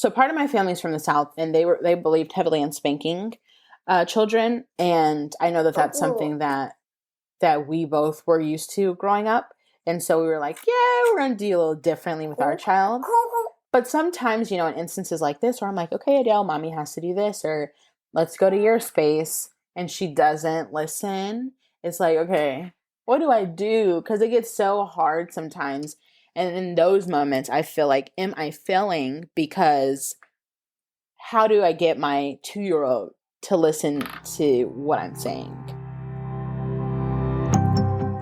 So part of my family's from the South, and they believed heavily in spanking children. And I know that that's something that we both were used to growing up. And so we were like, yeah, we're going to do a little differently with our child. But sometimes, in instances like this where I'm like, okay, Adele, mommy has to do this, or let's go to your space, and she doesn't listen. It's like, okay, what do I do? Because it gets so hard sometimes. And in those moments, I feel like, am I failing? Because how do I get my 2-year-old to listen to what I'm saying?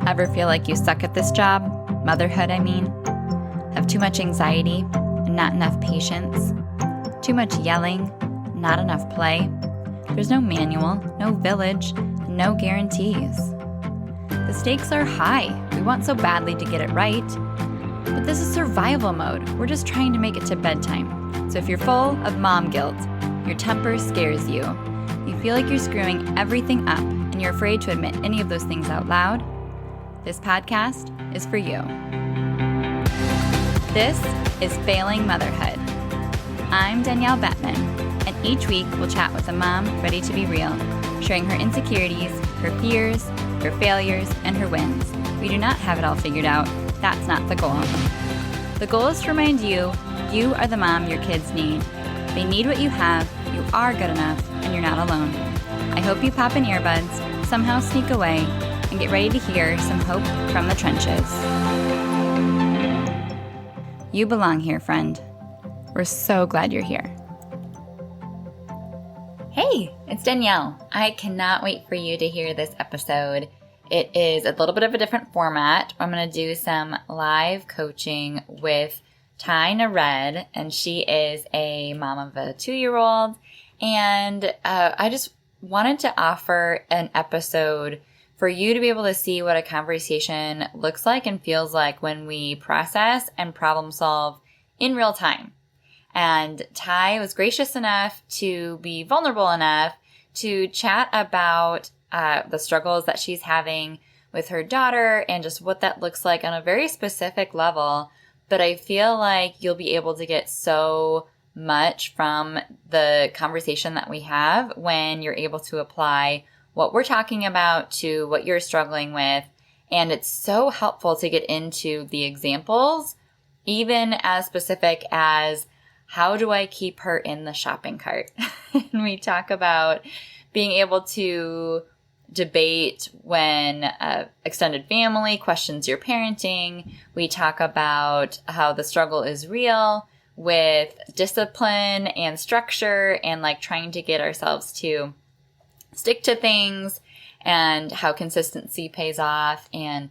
Ever feel like you suck at this job? Motherhood, I mean. Have too much anxiety and not enough patience? Too much yelling, not enough play? There's no manual, no village, no guarantees. The stakes are high. We want so badly to get it right. But this is survival mode. We're just trying to make it to bedtime. So if you're full of mom guilt, your temper scares you, you feel like you're screwing everything up, and you're afraid to admit any of those things out loud, this podcast is for you. This is Failing Motherhood. I'm Danielle Bettman, and each week we'll chat with a mom ready to be real, sharing her insecurities, her fears, her failures, and her wins. We do not have it all figured out. That's not the goal. The goal is to remind you, you are the mom your kids need. They need what you have, you are good enough, and you're not alone. I hope you pop in earbuds, somehow sneak away, and get ready to hear some hope from the trenches. You belong here, friend. We're so glad you're here. Hey, it's Danielle. I cannot wait for you to hear this episode. It is a little bit of a different format. I'm going to do some live coaching with Nared, and she is a mom of a 2-year-old. And I just wanted to offer an episode for you to be able to see what a conversation looks like and feels like when we process and problem solve in real time. And Ty was gracious enough to be vulnerable enough to chat about the struggles that she's having with her daughter and just what that looks like on a very specific level. But I feel like you'll be able to get so much from the conversation that we have when you're able to apply what we're talking about to what you're struggling with. And it's so helpful to get into the examples, even as specific as, how do I keep her in the shopping cart? And we talk about being able to debate when extended family questions your parenting. We talk about how the struggle is real with discipline and structure and like trying to get ourselves to stick to things and how consistency pays off, and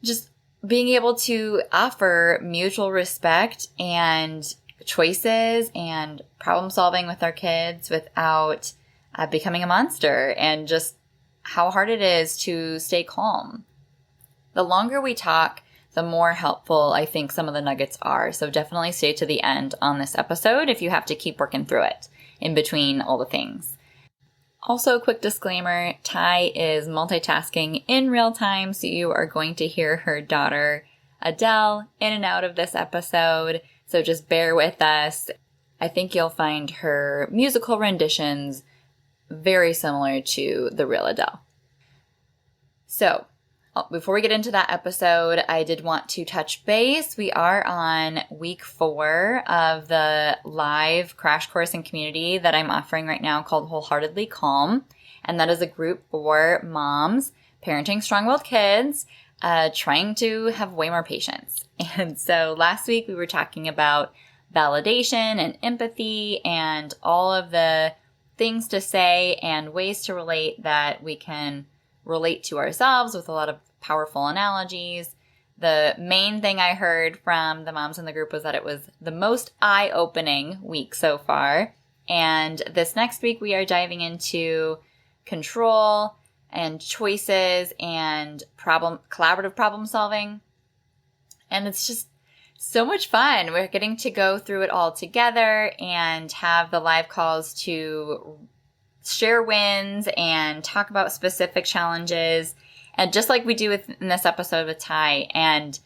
just being able to offer mutual respect and choices and problem solving with our kids without becoming a monster, and just how hard it is to stay calm. The longer we talk, the more helpful I think some of the nuggets are. So definitely stay to the end on this episode if you have to keep working through it in between all the things. Also, quick disclaimer, Ty is multitasking in real time, so you are going to hear her daughter, Adele, in and out of this episode. So just bear with us. I think you'll find her musical renditions very similar to the real Adele. So, before we get into that episode, I did want to touch base. We are on week 4 of the live crash course and community that I'm offering right now called Wholeheartedly Calm. And that is a group for moms parenting strong-willed kids, trying to have way more patience. And so last week we were talking about validation and empathy and all of the things to say and ways to relate that we can relate to ourselves with a lot of powerful analogies. The main thing I heard from the moms in the group was that it was the most eye-opening week so far. And this next week we are diving into control and choices and collaborative problem solving. And it's just so much fun. We're getting to go through it all together and have the live calls to share wins and talk about specific challenges. And just like we do in this episode with Ty. And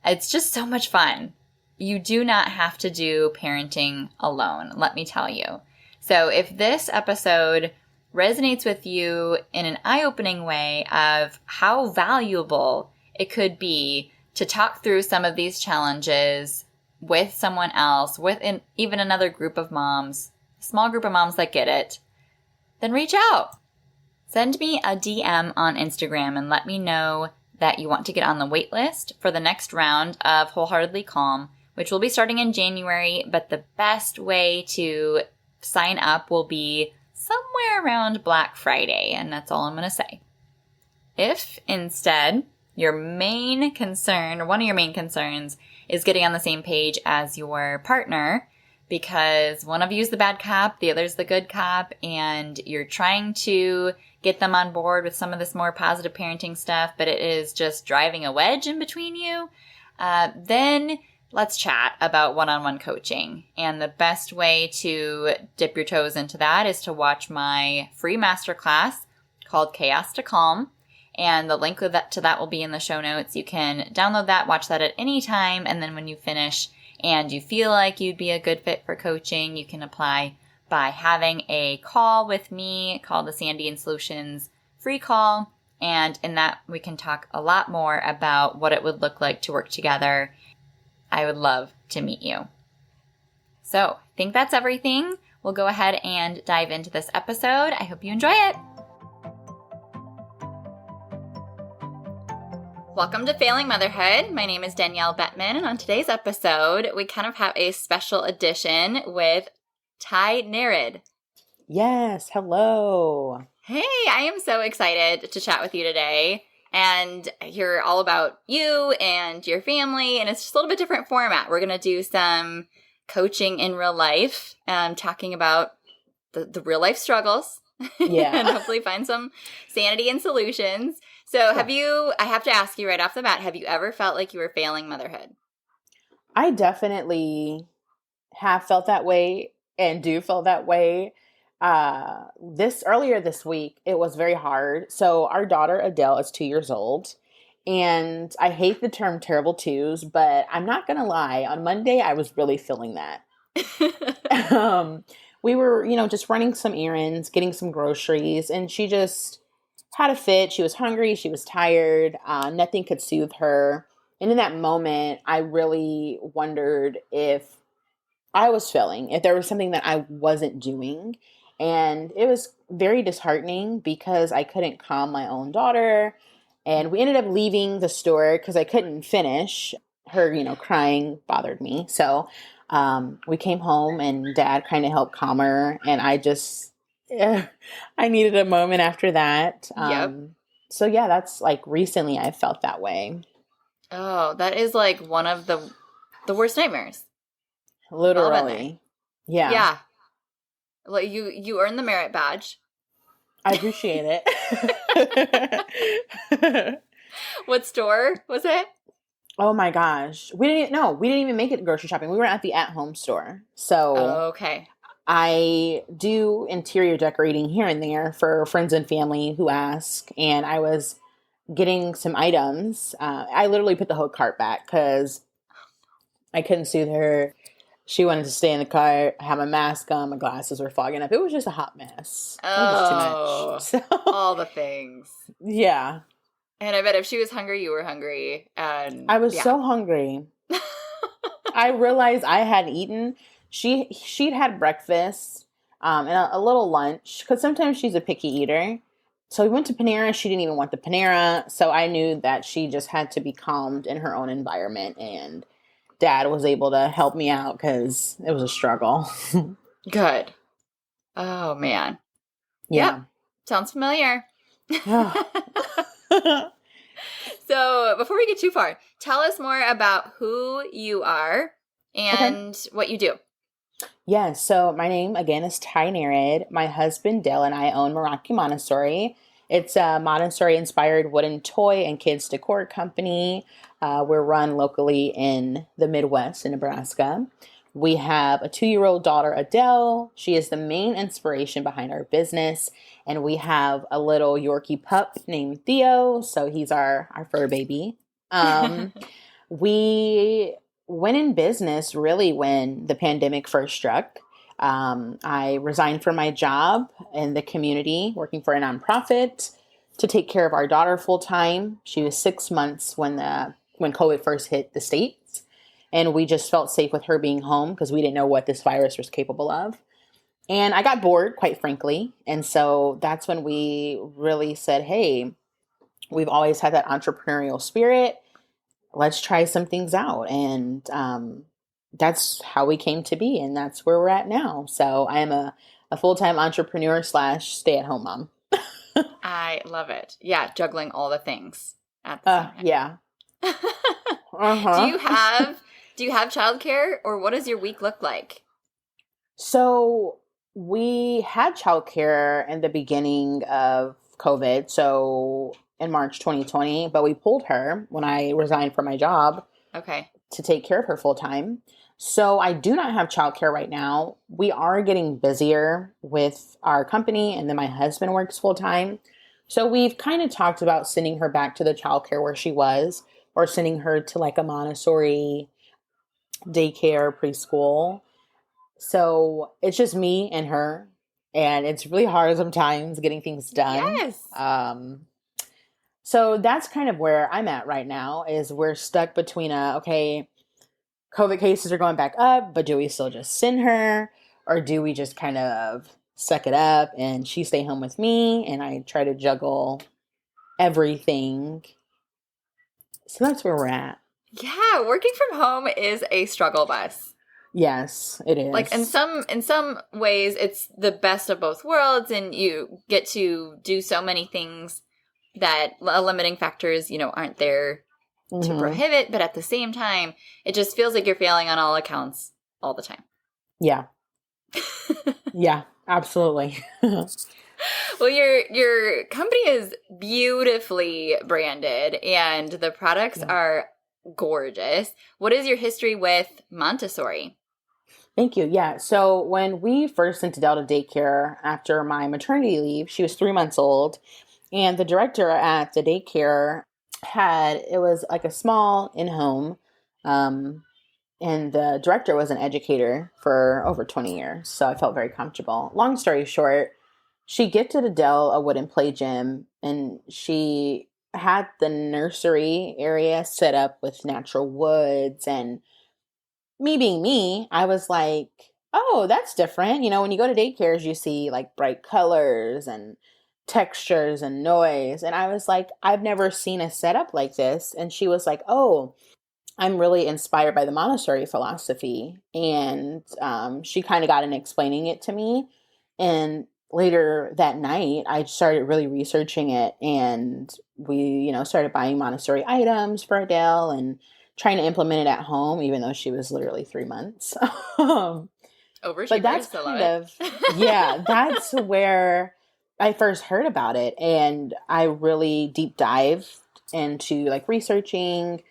it's just so much fun. you do not have to do parenting alone, let me tell you. So if this episode resonates with you in an eye-opening way of how valuable it could be to talk through some of these challenges with someone else, with even another group of moms, a small group of moms that get it, then reach out. Send me a DM on Instagram and let me know that you want to get on the wait list for the next round of Wholeheartedly Calm, which will be starting in January, but the best way to sign up will be somewhere around Black Friday, and that's all I'm going to say. If instead your main concern, or one of your main concerns, is getting on the same page as your partner, because one of you is the bad cop, the other's the good cop, and you're trying to get them on board with some of this more positive parenting stuff, but it is just driving a wedge in between you, then let's chat about one-on-one coaching. And the best way to dip your toes into that is to watch my free masterclass called Chaos to Calm. And the link to that will be in the show notes. You can download that, watch that at any time, and then when you finish and you feel like you'd be a good fit for coaching, you can apply by having a call with me called the Sandy and Solutions free call. And in that, we can talk a lot more about what it would look like to work together. I would love to meet you. So I think that's everything. We'll go ahead and dive into this episode. I hope you enjoy it. Welcome to Failing Motherhood. My name is Danielle Bettman, and on today's episode, we kind of have a special edition with Nared. Yes, hello. Hey, I am so excited to chat with you today and hear all about you and your family, and it's just a little bit different format. We're going to do some coaching in real life, talking about the real life struggles, and hopefully find some sanity and solutions. So I have to ask you right off the bat, have you ever felt like you were failing motherhood? I definitely have felt that way and do feel that way. Earlier this week, it was very hard. So our daughter Adele is 2 years old, and I hate the term terrible twos, but I'm not going to lie. On Monday, I was really feeling that. We were, just running some errands, getting some groceries, and she just had a fit. She was hungry. She was tired. Nothing could soothe her. And in that moment, I really wondered if I was failing, if there was something that I wasn't doing. And it was very disheartening because I couldn't calm my own daughter. And we ended up leaving the store because I couldn't finish. Her, crying bothered me. So we came home and Dad kind of helped calm her. And I needed a moment after that. So yeah, that's like recently I felt that way. Oh, that is like one of the worst nightmares. Literally. Yeah. Yeah. Well, you earned the merit badge. I appreciate it. What store was it? Oh my gosh. We didn't even make it grocery shopping. We were at the at-home store. So okay. I do interior decorating here and there for friends and family who ask, and I was getting some items. I literally put the whole cart back because I couldn't soothe her. She wanted to stay in the car, have my mask on, my glasses were fogging up. It was just a hot mess. It was too much. So, all the things. Yeah. And I bet if she was hungry, you were hungry. And I was so hungry. I realized I hadn't eaten. She'd had breakfast and a little lunch because sometimes she's a picky eater. So we went to Panera. She didn't even want the Panera. So I knew that she just had to be calmed in her own environment, and Dad was able to help me out because it was a struggle. Good. Oh, man. Yeah. Yep. Sounds familiar. So before we get too far, tell us more about who you are and what you do. Yeah, so my name, again, is Nared. My husband, Dale, and I own Meraki Montessori. It's a Montessori-inspired wooden toy and kids decor company. We're run locally in the Midwest in Nebraska. We have a 2-year-old daughter, Adele. She is the main inspiration behind our business. And we have a little Yorkie pup named Theo. So he's our fur baby. We went in business really when the pandemic first struck. I resigned from my job in the community, working for a nonprofit to take care of our daughter full time. She was 6 months when COVID first hit the States. And we just felt safe with her being home because we didn't know what this virus was capable of. And I got bored, quite frankly. And so that's when we really said, hey, we've always had that entrepreneurial spirit. Let's try some things out. And that's how we came to be. And that's where we're at now. So I am a full-time entrepreneur / stay-at-home mom. I love it. Yeah, juggling all the things at the same time. Yeah. Do you have childcare, or what does your week look like? So we had childcare in the beginning of COVID. So in March 2020, but we pulled her when I resigned from my job. Okay. To take care of her full time. So I do not have childcare right now. We are getting busier with our company, and then my husband works full time. So we've kind of talked about sending her back to the childcare where she was, or sending her to like a Montessori daycare preschool. So it's just me and her, and it's really hard sometimes getting things done. Yes. So that's kind of where I'm at right now, is we're stuck between okay, COVID cases are going back up, but do we still just send her, or do we just kind of suck it up and she stay home with me and I try to juggle everything? So that's where we're at. Yeah, working from home is a struggle bus. Yes, it is. Like in some ways it's the best of both worlds, and you get to do so many things that limiting factors, aren't there to prohibit, but at the same time, it just feels like you're failing on all accounts all the time. Yeah. Yeah, absolutely. Well, your company is beautifully branded, and the products are gorgeous. What is your history with Montessori? Thank you. Yeah. So when we first sent Adele to daycare after my maternity leave, she was 3 months old. And the director at the daycare it was like a small in-home, and the director was an educator for over 20 years. So I felt very comfortable. Long story short, she gifted Adele a wooden play gym, and she had the nursery area set up with natural woods. And me being me, I was like, oh, that's different. When you go to daycares, you see like bright colors and textures and noise. And I was like, I've never seen a setup like this. And she was like, oh, I'm really inspired by the Montessori philosophy. And she kind of got in explaining it to me. And later that night, I started really researching it. And we, started buying Montessori items for Adele and trying to implement it at home, even though she was literally 3 months. But that's kind of, yeah, that's where I first heard about it. And I really deep dived into like researching,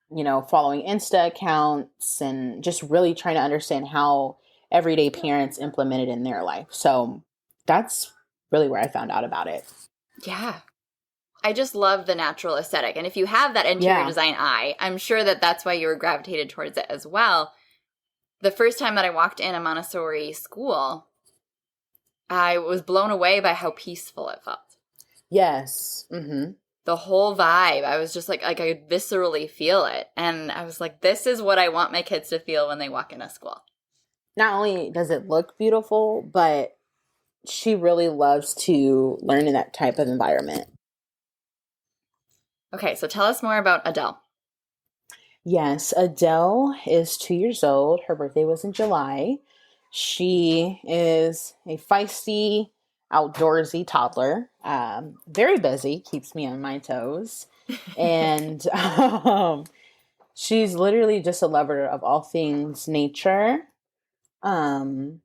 following Insta accounts, and just really trying to understand how everyday parents implement it in their life. So that's really where I found out about it. Yeah. I just love the natural aesthetic. And if you have that interior design eye, I'm sure that's why you were gravitated towards it as well. The first time that I walked in a Montessori school, I was blown away by how peaceful it felt. Yes. Mm-hmm. The whole vibe. I was just like I could viscerally feel it. And I was like, this is what I want my kids to feel when they walk into school. Not only does it look beautiful, but she really loves to learn in that type of environment. Okay, so tell us more about Adele. Yes, Adele is 2 years old. Her birthday was in July. She is a feisty, outdoorsy toddler. Very busy, keeps me on my toes. And she's literally just a lover of all things nature. And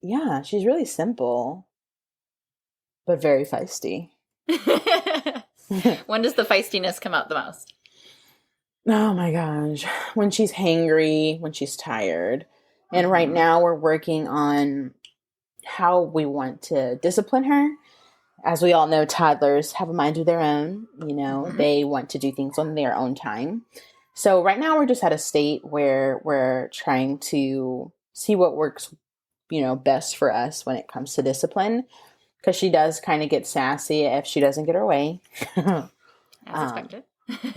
yeah, she's really simple, but very feisty. When does the feistiness come out the most? Oh my gosh. When she's hangry, when she's tired. And right now we're working on how we want to discipline her. as we all know, toddlers have a mind of their own. Mm-hmm. They want to do things on their own time. So right now we're just at a state where we're trying to see what works, best for us when it comes to discipline. Because she does kind of get sassy if she doesn't get her way. As expected.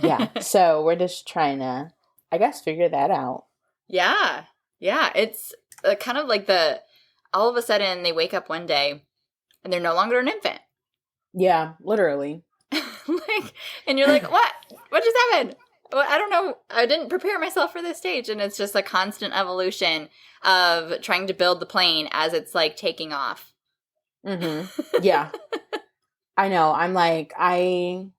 Yeah. So we're just trying to, I guess, figure that out. Yeah. Yeah. It's kind of like all of a sudden they wake up one day and they're no longer an infant. Yeah, literally. And you're like, what? What just happened? Well, I don't know. I didn't prepare myself for this stage. And it's just a constant evolution of trying to build the plane as it's like taking off. Mm-hmm. Yeah. I know. I'm like, I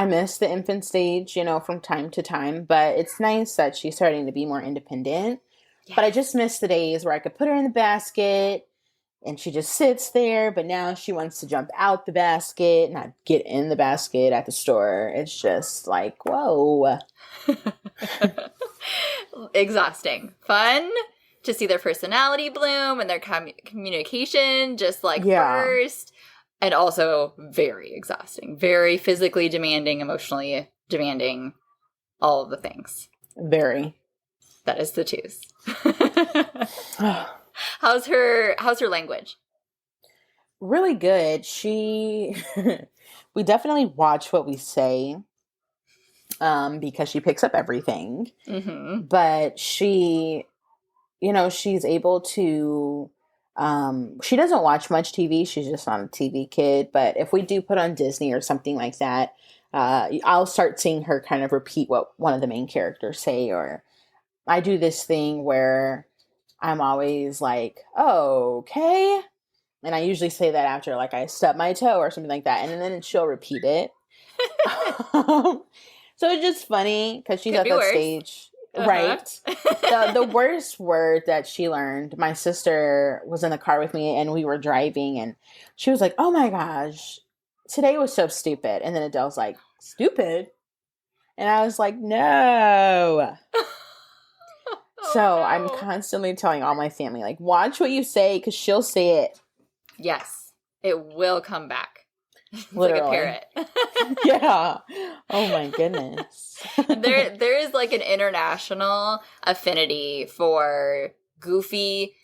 miss the infant stage, from time to time, but it's nice that she's starting to be more independent. Yeah. But I just miss the days where I could put her in the basket and she just sits there, but now she wants to jump out the basket, not get in the basket at the store. It's just like, whoa. Exhausting. Fun to see their personality bloom and their communication just like burst. And also very exhausting, very physically demanding, emotionally demanding, all of the things. Very. That is the twos. How's her language? Really good. We definitely watch what we say, because she picks up everything. Mm-hmm. But she's able to, she doesn't watch much TV. She's just not a TV kid. But if we do put on Disney or something like that, I'll start seeing her kind of repeat what one of the main characters say. Or I do this thing where I'm always like, oh, okay. And I usually say that after like I stub my toe or something like that. And then she'll repeat it. So it's just funny because she's at that stage. Right. The worst word that she learned, my sister was in the car with me and we were driving and she was like, oh my gosh, today was so stupid. And then Adele's like, stupid? And I was like, no. So I'm constantly telling all my family, like, watch what you say because she'll say it. Yes. It will come back. It's literally. Like a parrot. Yeah. Oh my goodness. There is like an international affinity for goofy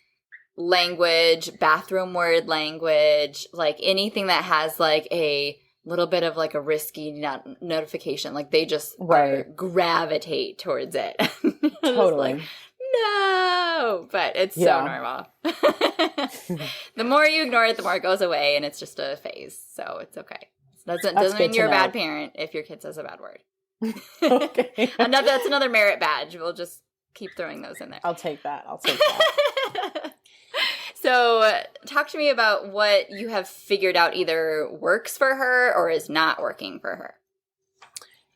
language, bathroom word language, like anything that has like a little bit of like a risky notification. Like they just gravitate towards it. Totally. Like, no, but it's so normal. The more you ignore it, the more it goes away, and it's just a phase. So it's okay. Doesn't mean you're a bad parent if your kid says a bad word. Okay. That's another merit badge. We'll just keep throwing those in there. I'll take that. So talk to me about what you have figured out either works for her or is not working for her.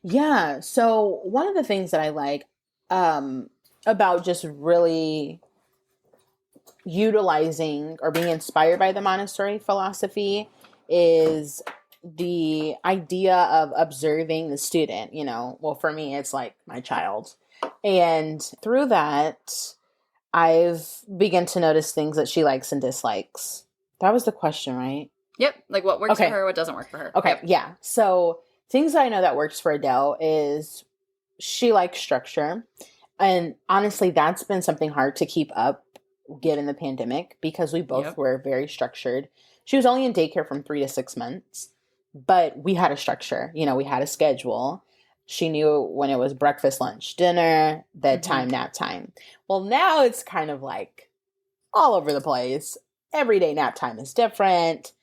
Yeah. So one of the things that I like about just really utilizing or being inspired by the Montessori philosophy is the idea of observing the student. Well, for me, it's like my child. And through that, I've begun to notice things that she likes and dislikes. That was the question, right? Yep. Like what works for her, what doesn't work for her. Okay. Yep. Yeah. So things that I know that works for Adele is she likes structure. And honestly, that's been something hard to keep up given the pandemic because we both were very structured. She was only in daycare from 3 to 6 months, but we had a structure. We had a schedule. She knew when it was breakfast, lunch, dinner, bedtime, nap time. Well, now it's kind of like all over the place. Every day nap time is different.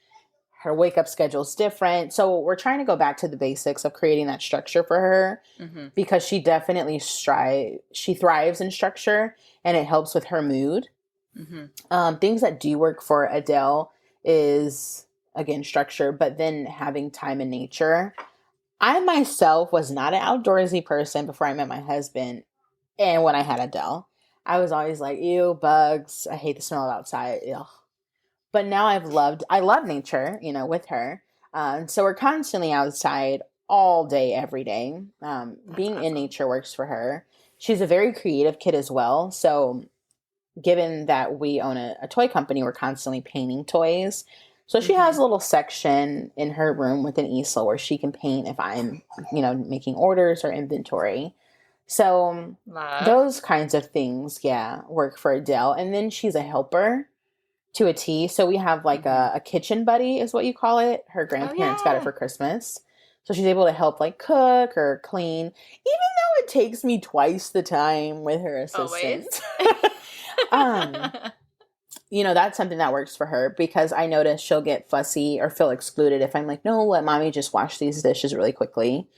Her wake up schedule is different. So we're trying to go back to the basics of creating that structure for her because she definitely she thrives in structure and it helps with her mood. Things that do work for Adele is, again, structure, but then having time in nature. I myself was not an outdoorsy person before I met my husband. And when I had Adele, I was always like, ew, bugs. I hate the smell of outside. Ugh. But now I love nature, with her. So we're constantly outside all day, every day. Being awesome. In nature works for her. She's a very creative kid as well. So given that we own a toy company, we're constantly painting toys. So she has a little section in her room with an easel where she can paint if I'm, making orders or inventory. So those kinds of things, work for Adele. And then she's a helper to a T. So we have like a kitchen buddy is what you call it. Her grandparents got it for Christmas. So she's able to help like cook or clean, even though it takes me twice the time with her assistant. That's something that works for her because I notice she'll get fussy or feel excluded if I'm like, no, let mommy just wash these dishes really quickly.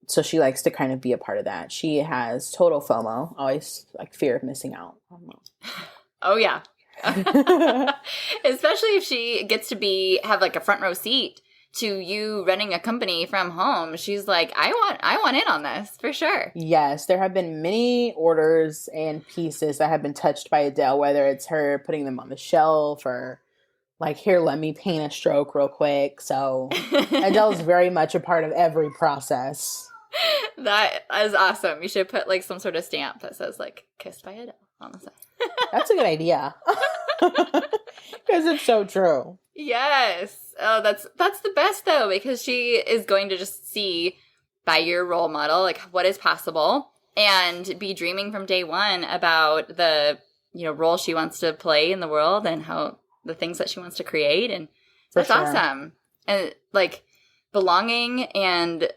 So she likes to kind of be a part of that. She has total FOMO, always like fear of missing out. Oh, yeah. Especially if she gets to have like a front row seat to you running a company from home. She's like, I want in on this for sure. Yes, there have been many orders and pieces that have been touched by Adele, whether it's her putting them on the shelf or like, here, let me paint a stroke real quick. So Adele's very much a part of every process. That is awesome. You should put like some sort of stamp that says like kissed by Adele on the side. That's a good idea. Because it's so true. Yes. Oh, that's the best though, because she is going to just see by your role model like what is possible and be dreaming from day one about the role she wants to play in the world and how the things that she wants to create, and that's awesome. And like belonging and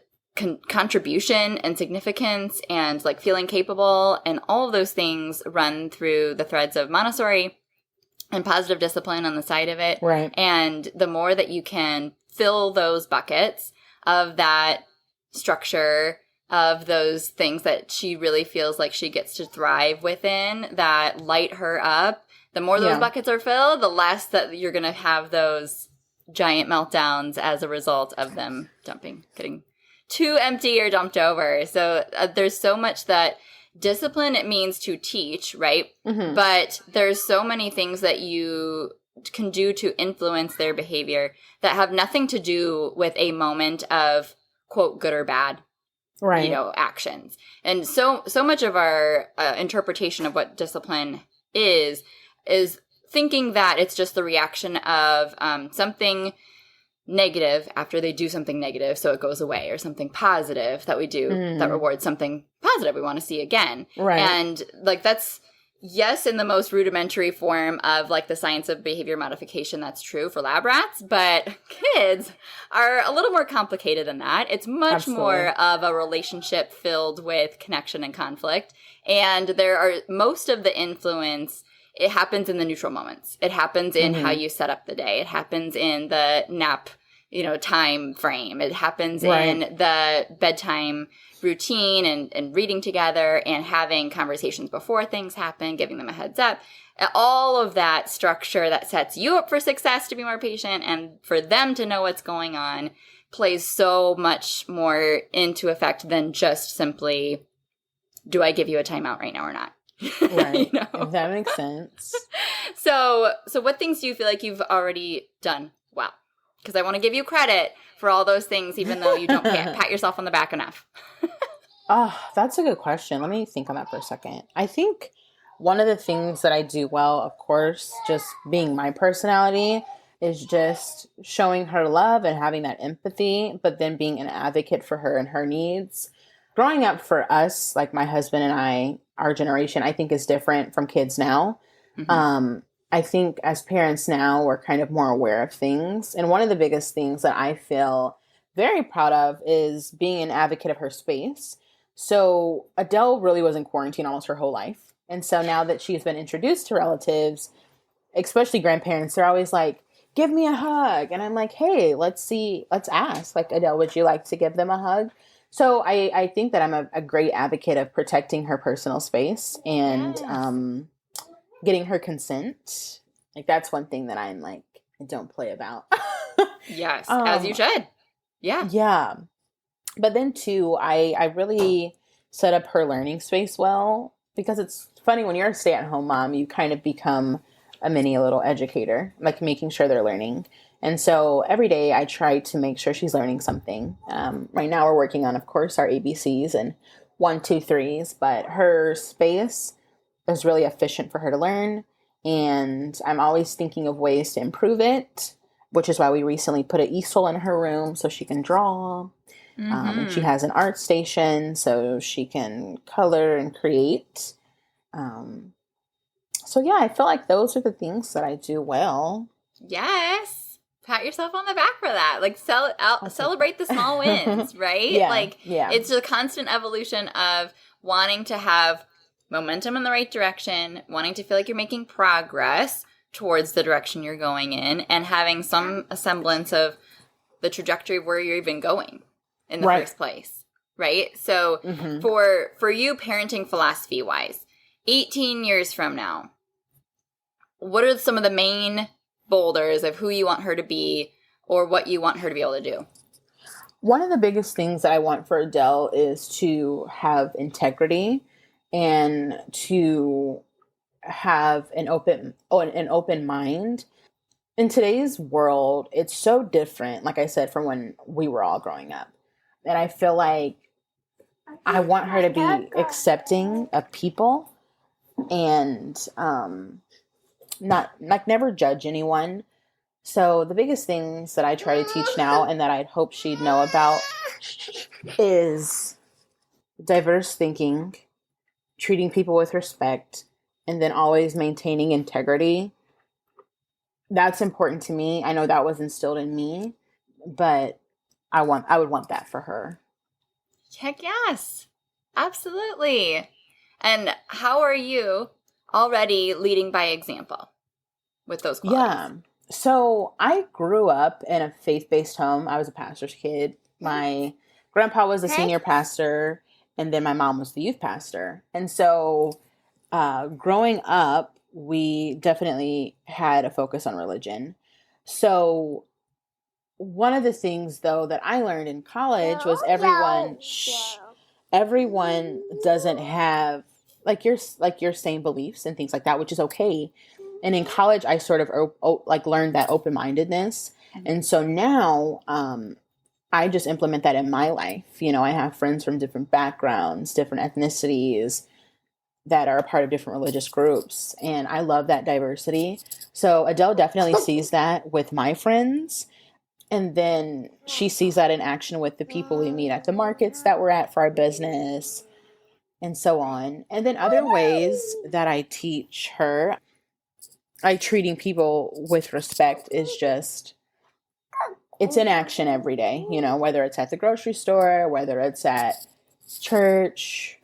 contribution and significance and like feeling capable and all of those things run through the threads of Montessori and positive discipline on the side of it. Right. And the more that you can fill those buckets of that structure, of those things that she really feels like she gets to thrive within, that light her up, the more those buckets are filled, the less that you're going to have those giant meltdowns as a result of them getting too empty or dumped over. So there's so much that discipline it means to teach, right? Mm-hmm. But there's so many things that you can do to influence their behavior that have nothing to do with a moment of quote good or bad, right? Actions. And so much of our interpretation of what discipline is thinking that it's just the reaction of something negative after they do something negative, so it goes away, or something positive that we do that rewards something positive we want to see again. Right. And like that's, yes, in the most rudimentary form of like the science of behavior modification, that's true for lab rats, but kids are a little more complicated than that. It's much more of a relationship filled with connection and conflict. And most of the influence, it happens in the neutral moments. It happens in how you set up the day. It happens in the nap, time frame. It happens in the bedtime routine and reading together and having conversations before things happen, giving them a heads up. All of that structure that sets you up for success to be more patient and for them to know what's going on plays so much more into effect than just simply, do I give you a timeout right now or not? Right. If that makes sense. So what things do you feel like you've already done well? Because I want to give you credit for all those things, even though you don't pat yourself on the back enough. That's a good question. Let me think on that for a second. I think one of the things that I do well, of course, just being my personality, is just showing her love and having that empathy, but then being an advocate for her and her needs. Growing up for us, like my husband and I, our generation, I think is different from kids now. Mm-hmm. I think as parents now, we're kind of more aware of things. And one of the biggest things that I feel very proud of is being an advocate of her space. So Adele really was in quarantine almost her whole life. And so now that she's been introduced to relatives, especially grandparents, they're always like, give me a hug. And I'm like, hey, let's ask. Like, Adele, would you like to give them a hug? So I think that I'm a great advocate of protecting her personal space and getting her consent. Like, that's one thing that I'm like, I don't play about. Yes, as you should. Yeah. Yeah. But then too, I really set up her learning space well, because it's funny when you're a stay-at-home mom, you kind of become a mini little educator, like making sure they're learning. And so every day I try to make sure she's learning something. Right now we're working on, of course, our ABCs and 1, 2, 3s, but her space is really efficient for her to learn. And I'm always thinking of ways to improve it. which is why we recently put an easel in her room so she can draw. And she has an art station so she can color and create. So yeah, I feel like those are the things that I do well. Yes. Pat yourself on the back for that. Like celebrate the small wins, right? Yeah. It's a constant evolution of wanting to have momentum in the right direction, wanting to feel like you're making progress towards the direction you're going in, and having some semblance of the trajectory of where you're even going in the first place, right? So for you, parenting philosophy wise, 18 years from now, what are some of the main boulders of who you want her to be or what you want her to be able to do? One of the biggest things that I want for Adele is to have integrity and to have an open mind. In today's world, it's so different, like I said, from when we were all growing up. And I feel like I want her to be accepting of people and not like never judge anyone. So the biggest things that I try to teach now and that I'd hope she'd know about is diverse thinking, treating people with respect, and then always maintaining integrity. That's important to me. I know that was instilled in me, but I would want that for her. Heck yes. Absolutely. And how are you already leading by example with those qualities? Yeah. So I grew up in a faith-based home. I was a pastor's kid. My grandpa was the senior pastor, and then my mom was the youth pastor. And so growing up, we definitely had a focus on religion. So one of the things, though, that I learned in college was everyone doesn't have like your same beliefs and things like that, which is okay. And in college, I sort of learned that open-mindedness. And so now I just implement that in my life. You know, I have friends from different backgrounds, different ethnicities that are a part of different religious groups. And I love that diversity. So Adele definitely sees that with my friends. And then she sees that in action with the people we meet at the markets that we're at for our business and so on. And then other ways that I teach her, treating people with respect is just, it's in action every day, you know, whether it's at the grocery store, whether it's at church,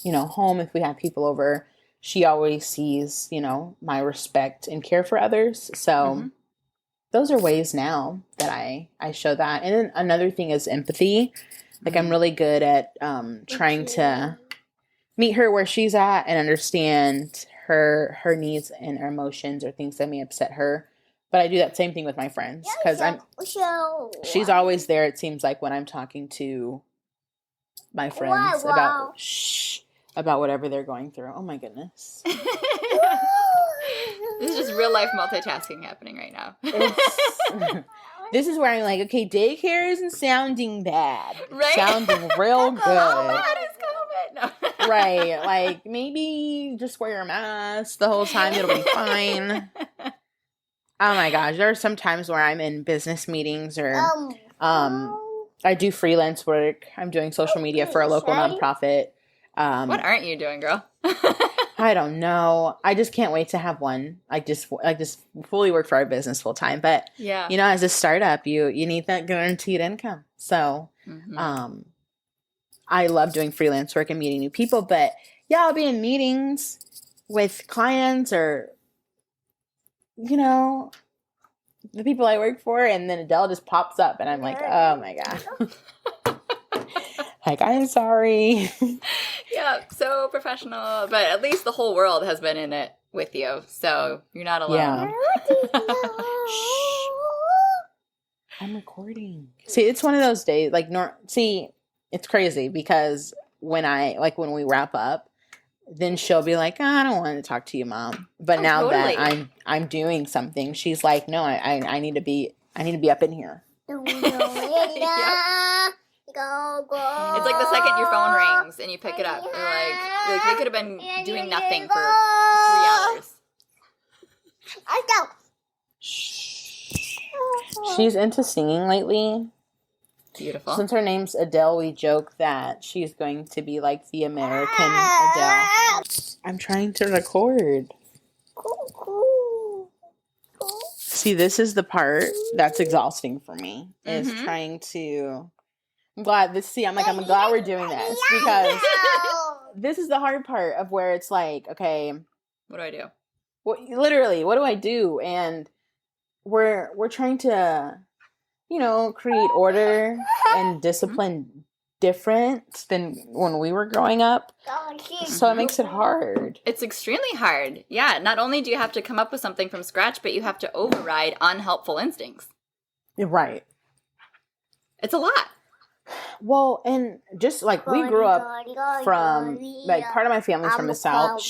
you know, home, if we have people over, she always sees, you know, my respect and care for others. So those are ways now that I show that. And then another thing is empathy. Like I'm really good at trying to meet her where she's at and understand her needs and her emotions or things that may upset her. But I do that same thing with my friends because she's always there, it seems like, when I'm talking to my friends about whatever they're going through. Oh my goodness. This is just real life multitasking happening right now. This is where I'm like, okay, daycare isn't sounding bad. Right? Sounding real good. Oh, bad is COVID. No. Right. Like, maybe just wear a mask the whole time. It'll be fine. Oh my gosh. There are some times where I'm in business meetings or I do freelance work. I'm doing social media for a local nonprofit. What aren't you doing, girl? I don't know. I just can't wait to have one. I just fully work for our business full time. But yeah, you know, as a startup, you need that guaranteed income. So, I love doing freelance work and meeting new people. But yeah, I'll be in meetings with clients or, you know, the people I work for, and then Adele just pops up, and I'm like, oh my god. Like, I'm sorry. Yeah, so professional, but at least the whole world has been in it with you, so you're not alone. Yeah. Shh. I'm recording. See, it's one of those days, like, it's crazy because when we wrap up, then she'll be like, I don't want to talk to you, Mom. But now totally. That I'm doing something, she's like, no, I need to be up in here. Yep. It's like the second your phone rings and you pick it up. Like we could have been doing nothing for 3 hours. She's into singing lately. Beautiful. Since her name's Adele, we joke that she's going to be like the American Adele. I'm trying to record. See, this is the part that's exhausting for me, is trying to... I'm glad we're doing this, because this is the hard part of where it's like, okay, what do I do? Literally, what do I do? And we're trying to, create order and discipline different than when we were growing up. So it makes it hard. It's extremely hard. Yeah, not only do you have to come up with something from scratch, but you have to override unhelpful instincts. Right. It's a lot. Well, and just like we grew up from, like, part of my family's from the South.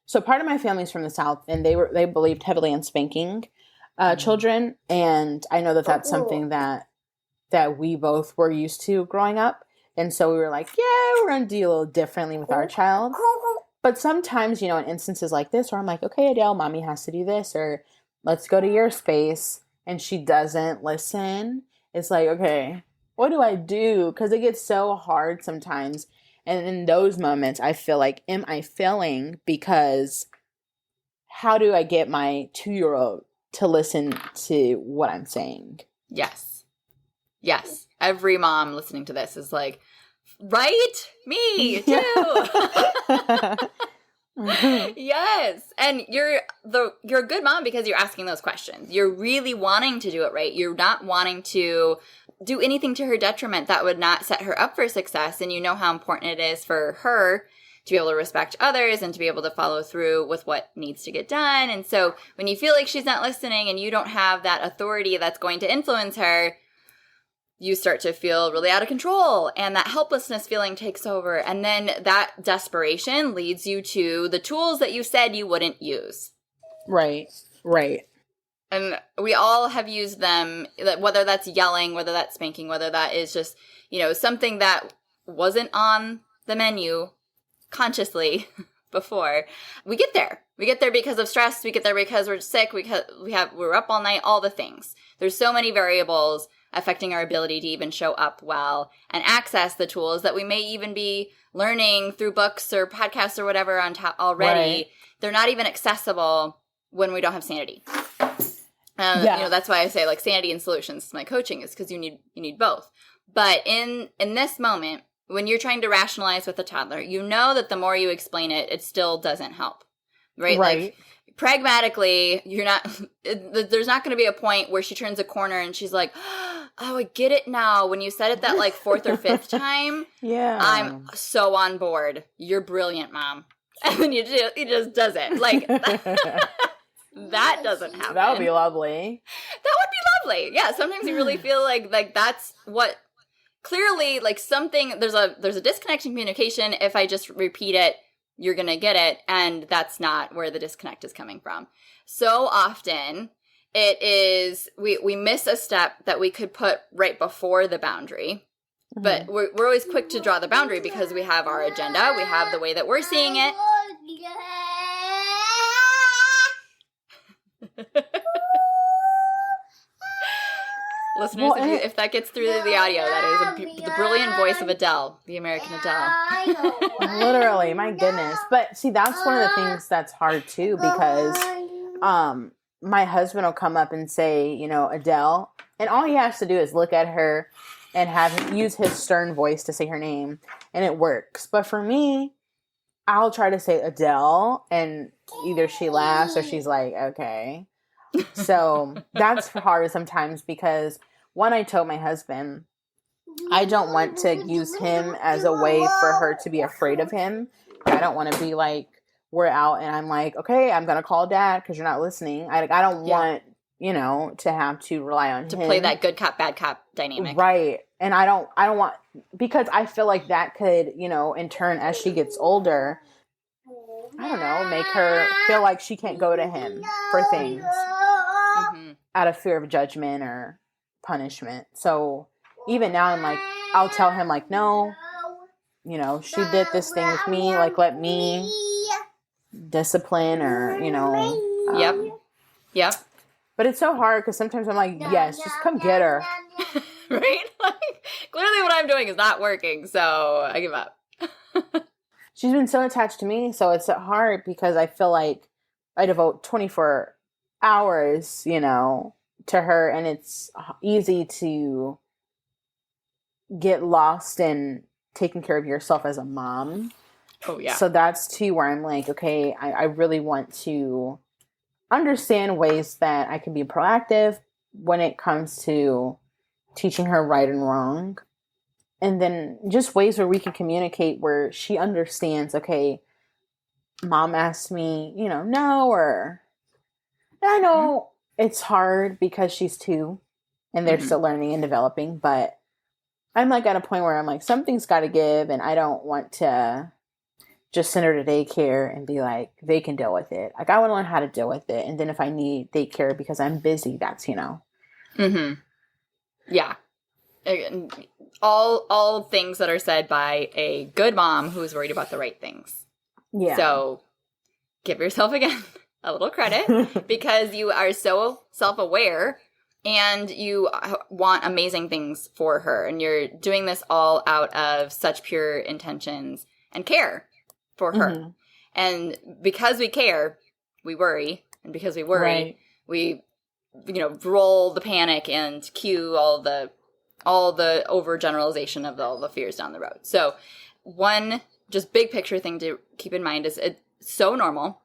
So part of my family's from the South, and they believed heavily in spanking children, and I know that that's something that we both were used to growing up, and so we were like, yeah, we're gonna do a little differently with our child. But sometimes, in instances like this, where I'm like, okay, Adele, mommy has to do this, or let's go to your space, and she doesn't listen. It's like, okay, what do I do? Because it gets so hard sometimes. And in those moments, I feel like, am I failing? Because how do I get my 2-year-old to listen to what I'm saying? Yes. Every mom listening to this is like, right? Me too. Yes. And you're a good mom because you're asking those questions. You're really wanting to do it right. You're not wanting to do anything to her detriment that would not set her up for success. And you know how important it is for her to be able to respect others and to be able to follow through with what needs to get done. And so when you feel like she's not listening and you don't have that authority that's going to influence her, you start to feel really out of control, and that helplessness feeling takes over. And then that desperation leads you to the tools that you said you wouldn't use. Right. And we all have used them, whether that's yelling, whether that's spanking, whether that is just, something that wasn't on the menu consciously before. We get there. We get there because of stress. We get there because we're sick. We're up all night, all the things. There's so many variables affecting our ability to even show up well and access the tools that we may even be learning through books or podcasts or whatever on top already. Right. They're not even accessible when we don't have sanity. That's why I say, like, sanity and solutions to my coaching is because you need both. But in this moment, when you're trying to rationalize with a toddler, you know that the more you explain it, it still doesn't help, right? Like, pragmatically, there's not going to be a point where she turns a corner and she's like, oh, I get it now. When you said it that, like, 4th or 5th time, I'm so on board. You're brilliant, Mom. And then he just does it. Like, that doesn't happen. That would be lovely. That would be lovely. Yeah, sometimes you really feel like that's what, clearly, like, something, there's a disconnect in communication. If I just repeat it, you're going to get it. And that's not where the disconnect is coming from. So often it is, we miss a step that we could put right before the boundary. Mm-hmm. But we're always quick to draw the boundary because we have our agenda. We have the way that we're seeing it. Listeners, if that gets through the audio, that is the brilliant voice of Adele, the American Adele. Literally, my goodness. But see, that's one of the things that's hard too, because my husband will come up and say, Adele, and all he has to do is look at her and use his stern voice to say her name, and it works. But for me, I'll try to say Adele, and either she laughs or she's like, okay. So that's hard sometimes because, one, I told my husband, I don't want to use him as a way for her to be afraid of him. I don't want to be like, we're out and I'm like, okay, I'm going to call Dad because you're not listening. I don't want, to have to rely on him. To play that good cop, bad cop dynamic. Right. And I don't want, because I feel like that could, in turn, as she gets older, I don't know, make her feel like she can't go to him for things out of fear of judgment or punishment. So even now I'm like, I'll tell him like, no, she did this thing with me, like, let me discipline or, Yep. But it's so hard because sometimes I'm like, yes, just come get her. Right? Like, clearly what I'm doing is not working, so I give up. She's been so attached to me, so it's hard because I feel like I devote 24 hours, to her, and it's easy to get lost in taking care of yourself as a mom. Oh, yeah. So that's too where I'm like, okay, I really want to understand ways that I can be proactive when it comes to teaching her right and wrong. And then just ways where we can communicate where she understands, okay, mom asked me, no, or I know it's hard because she's 2 and they're still learning and developing, but I'm like at a point where I'm like, something's got to give, and I don't want to just send her to daycare and be like, they can deal with it. Like, I want to learn how to deal with it. And then if I need daycare because I'm busy, that's, Mm-hmm. Yeah. All things that are said by a good mom who's worried about the right things. Yeah. So give yourself, again, a little credit because you are so self-aware and you want amazing things for her. And you're doing this all out of such pure intentions and care for her. Mm-hmm. And because we care, we worry. And because we worry, we, roll the panic and cue all the overgeneralization of all the fears down the road. So one just big picture thing to keep in mind is it's so normal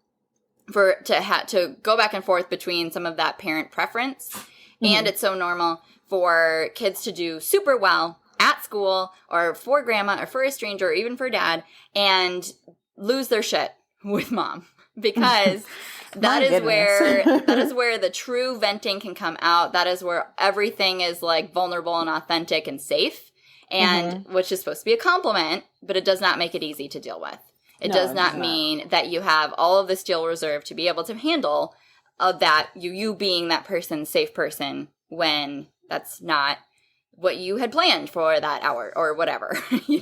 to go back and forth between some of that parent preference. And it's so normal for kids to do super well at school or for grandma or for a stranger or even for dad and lose their shit with mom because that is where the true venting can come out. That is where everything is like vulnerable and authentic and safe, and which is supposed to be a compliment, but it does not make it easy to deal with. It does not mean that you have all of the steel reserve to be able to handle that you being that person's safe person when that's not what you had planned for that hour or whatever.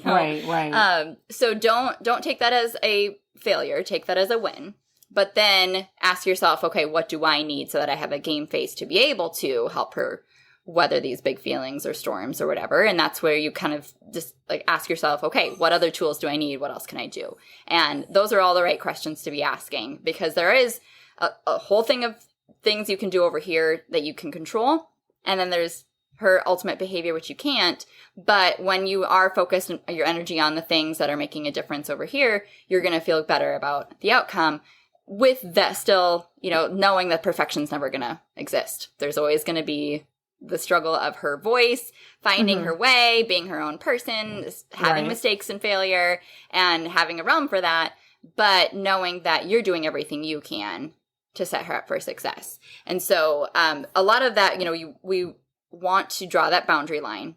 Right. So don't take that as a failure. Take that as a win. But then ask yourself, okay, what do I need so that I have a game face to be able to help her weather these big feelings or storms or whatever. And that's where you kind of just like ask yourself, okay, what other tools do I need? What else can I do? And those are all the right questions to be asking because there is a whole thing of things you can do over here that you can control. And then there's her ultimate behavior, which you can't. But when you are focused your energy on the things that are making a difference over here, you're going to feel better about the outcome with that still, knowing that perfection's never going to exist. There's always going to be the struggle of her voice, finding her way, being her own person, having mistakes and failure, and having a realm for that. But knowing that you're doing everything you can to set her up for success. And so a lot of that, we want to draw that boundary line.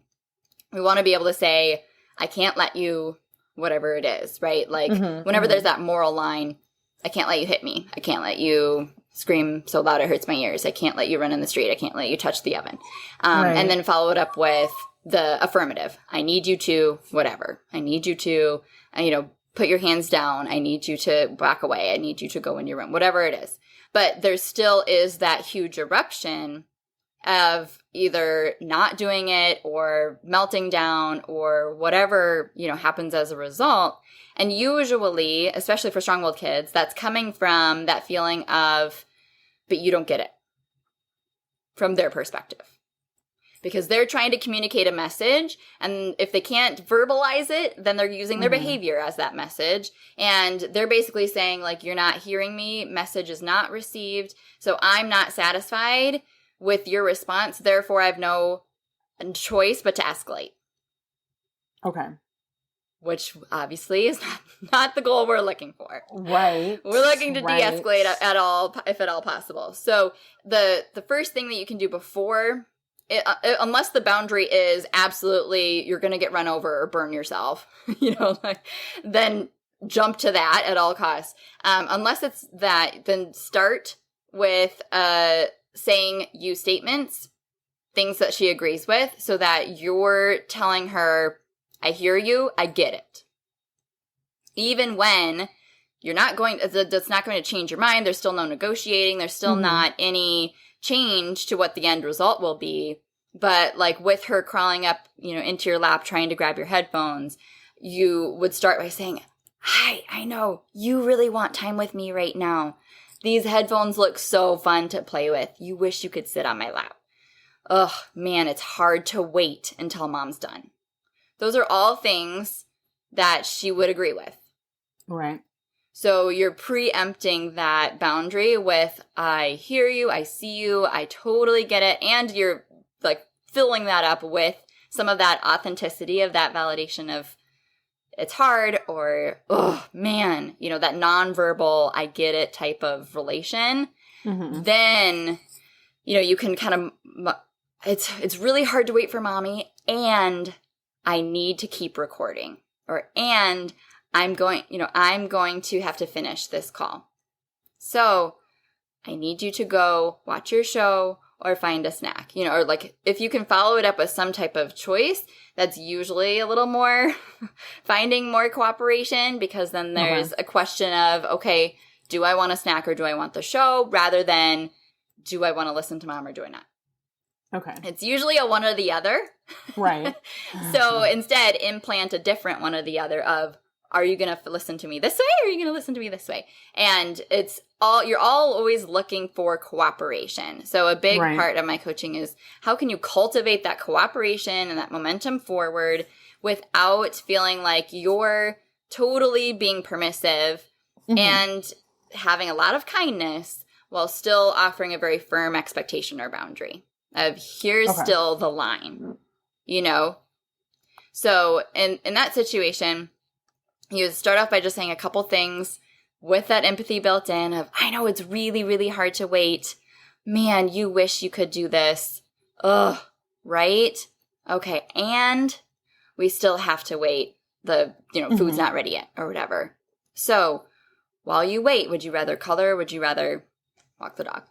We want to be able to say, I can't let you, whatever it is, right? Like whenever there's that moral line, I can't let you hit me. I can't let you scream so loud it hurts my ears. I can't let you run in the street. I can't let you touch the oven. And then follow it up with the affirmative. I need you to whatever. I need you to, put your hands down. I need you to back away. I need you to go in your room, whatever it is. But there still is that huge eruption of either not doing it or melting down or whatever, happens as a result. And usually, especially for strong-willed kids, that's coming from that feeling of, but you don't get it from their perspective. Because they're trying to communicate a message, and if they can't verbalize it, then they're using their behavior as that message. And they're basically saying, like, you're not hearing me, message is not received, so I'm not satisfied with your response, therefore I have no choice but to escalate. Okay. Which obviously is not the goal we're looking for. Right. We're looking to de-escalate at all, if at all possible. So the first thing that you can do before, unless the boundary is absolutely you're going to get run over or burn yourself, then jump to that at all costs. Unless it's that, then start with saying you statements, things that she agrees with, so that you're telling her, I hear you, I get it. Even when that's not going to change your mind. There's still no negotiating. There's still not any change to what the end result will be. But like with her crawling up, into your lap, trying to grab your headphones, you would start by saying, "Hi, I know you really want time with me right now. These headphones look so fun to play with. You wish you could sit on my lap. Ugh, man, it's hard to wait until mom's done." Those are all things that she would agree with. Right. So you're preempting that boundary with, "I hear you, I see you, I totally get it." And you're like filling that up with some of that authenticity of that validation of it's hard, or, "Oh man," that nonverbal, "I get it" type of relation. Then, you can kind of, it's really hard to wait for mommy, and I need to keep recording, and I'm going to have to finish this call. So I need you to go watch your show or find a snack, or like if you can follow it up with some type of choice, that's usually a little more finding more cooperation, because then there's a question of, okay, do I want a snack or do I want the show, rather than do I want to listen to mom or do I not? Okay. It's usually a one or the other. Right. So instead, implant a different one or the other of, are you going to listen to me this way, or are you going to listen to me this way? And you're all always looking for cooperation. So a big part of my coaching is, how can you cultivate that cooperation and that momentum forward without feeling like you're totally being permissive and having a lot of kindness while still offering a very firm expectation or boundary of, here's still the line, So in that situation, you start off by just saying a couple things with that empathy built in of, "I know it's really, really hard to wait. Man, you wish you could do this. Ugh, right? Okay, and we still have to wait. The, food's not ready yet," or whatever. So while you wait, would you rather color? Would you rather walk the dog?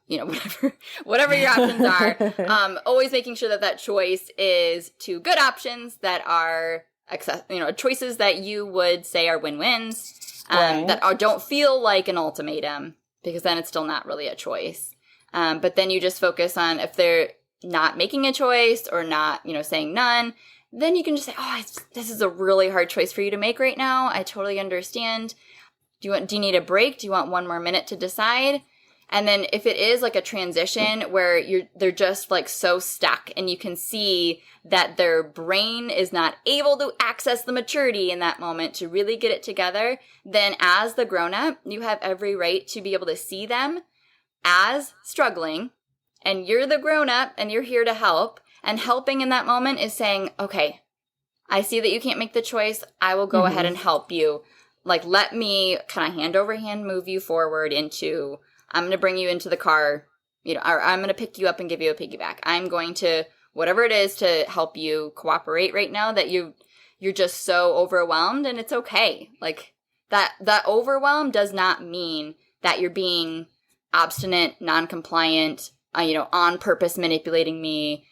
Whatever your options are. Always making sure that choice is two good options that are choices that you would say are win-wins, that don't feel like an ultimatum, because then it's still not really a choice. But then you just focus on, if they're not making a choice or not, saying none, then you can just say, "Oh, this is a really hard choice for you to make right now. I totally understand. Do you need a break? Do you want one more minute to decide?" And then if it is like a transition where they're just like so stuck, and you can see that their brain is not able to access the maturity in that moment to really get it together, then as the grown-up, you have every right to be able to see them as struggling, and you're the grown-up and you're here to help. And helping in that moment is saying, "Okay, I see that you can't make the choice. I will go ahead and help you. Like, let me kind of hand over hand move you forward into, I'm going to bring you into the car, or I'm going to pick you up and give you a piggyback. I'm going to, whatever it is, to help you cooperate right now, that you're just so overwhelmed, and it's okay." Like that overwhelm does not mean that you're being obstinate, non-compliant, on purpose manipulating me,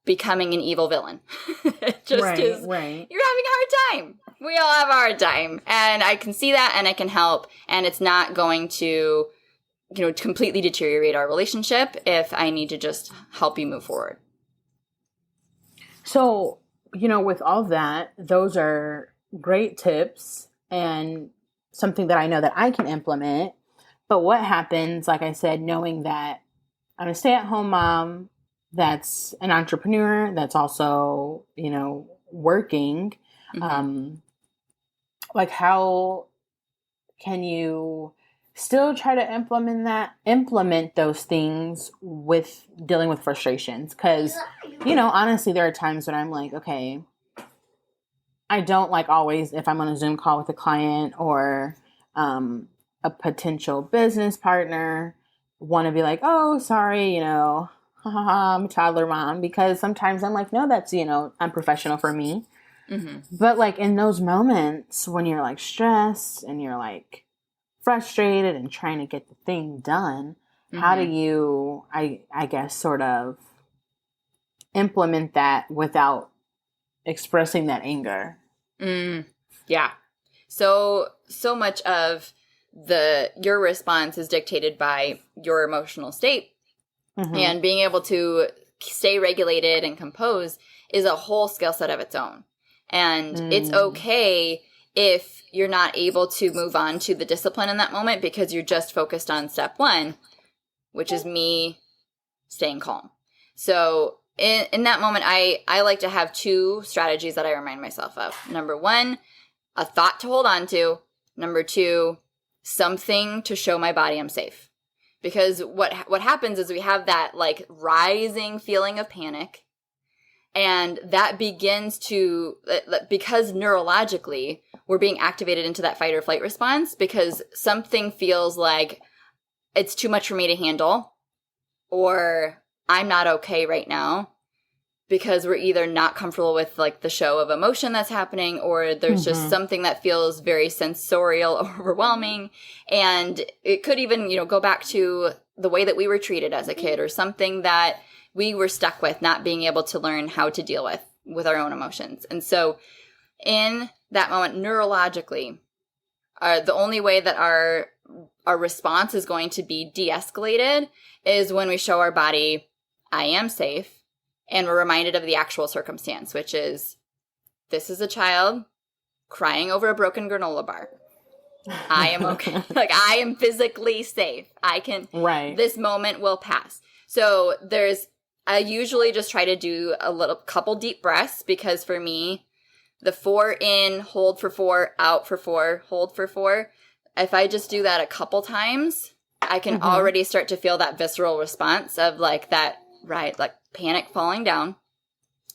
becoming an evil villain. It just is. Right. You're having a hard time. We all have a hard time, and I can see that, and I can help, and it's not going to completely deteriorate our relationship if I need to just help you move forward. So, with all that, those are great tips and something that I know that I can implement. But what happens, like I said, knowing that I'm a stay-at-home mom that's an entrepreneur, that's also, working, like, how can you still try to implement those things with dealing with frustrations? Because, honestly, there are times when I'm like, okay, I don't like always, if I'm on a Zoom call with a client or a potential business partner, want to be like, "Oh, sorry, I'm a toddler mom," because sometimes I'm like, no, that's, unprofessional for me. But like in those moments when you're like stressed and you're like frustrated and trying to get the thing done, how do you, I guess, sort of implement that without expressing that anger? Yeah. So much of your response is dictated by your emotional state. Mm-hmm. And being able to stay regulated and composed is a whole skill set of its own. And it's okay if you're not able to move on to the discipline in that moment because you're just focused on step one, which is me staying calm. So in that moment, I like to have two strategies that I remind myself of. Number one, a thought to hold on to. Number two, something to show my body I'm safe. Because what happens is we have that like rising feeling of panic, and that begins to, because neurologically we're being activated into that fight or flight response because something feels like it's too much for me to handle, or I'm not okay right now, because we're either not comfortable with like the show of emotion that's happening, or there's just something that feels very sensorial, overwhelming. And it could even, go back to the way that we were treated as a kid, or something that we were stuck with, not being able to learn how to deal with our own emotions. And so in that moment, neurologically, the only way that our response is going to be de-escalated is when we show our body, I am safe. And we're reminded of the actual circumstance, which is, this is a child crying over a broken granola bar. I am okay. Like, I am physically safe. This moment will pass. So I usually just try to do a couple deep breaths, because for me, the 4 in, hold for 4, out for 4, hold for 4. If I just do that a couple times, I can already start to feel that visceral response of like that, right, like panic falling down.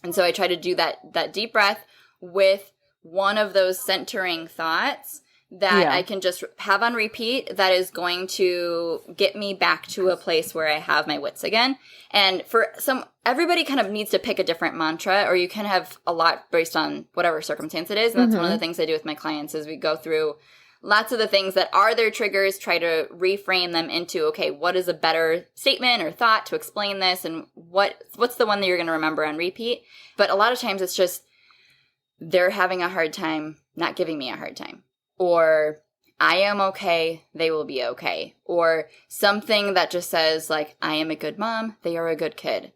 And so I try to do that deep breath with one of those centering thoughts that I can just have on repeat, that is going to get me back to a place where I have my wits again. And for everybody kind of needs to pick a different mantra, or you can have a lot based on whatever circumstance it is. And that's one of the things I do with my clients, is we go through lots of the things that are their triggers, try to reframe them into, okay, what is a better statement or thought to explain this, and what's the one that you're going to remember on repeat. But a lot of times it's just, they're having a hard time not giving me a hard time. Or I am okay, they will be okay. Or something that just says like, I am a good mom, they are a good kid.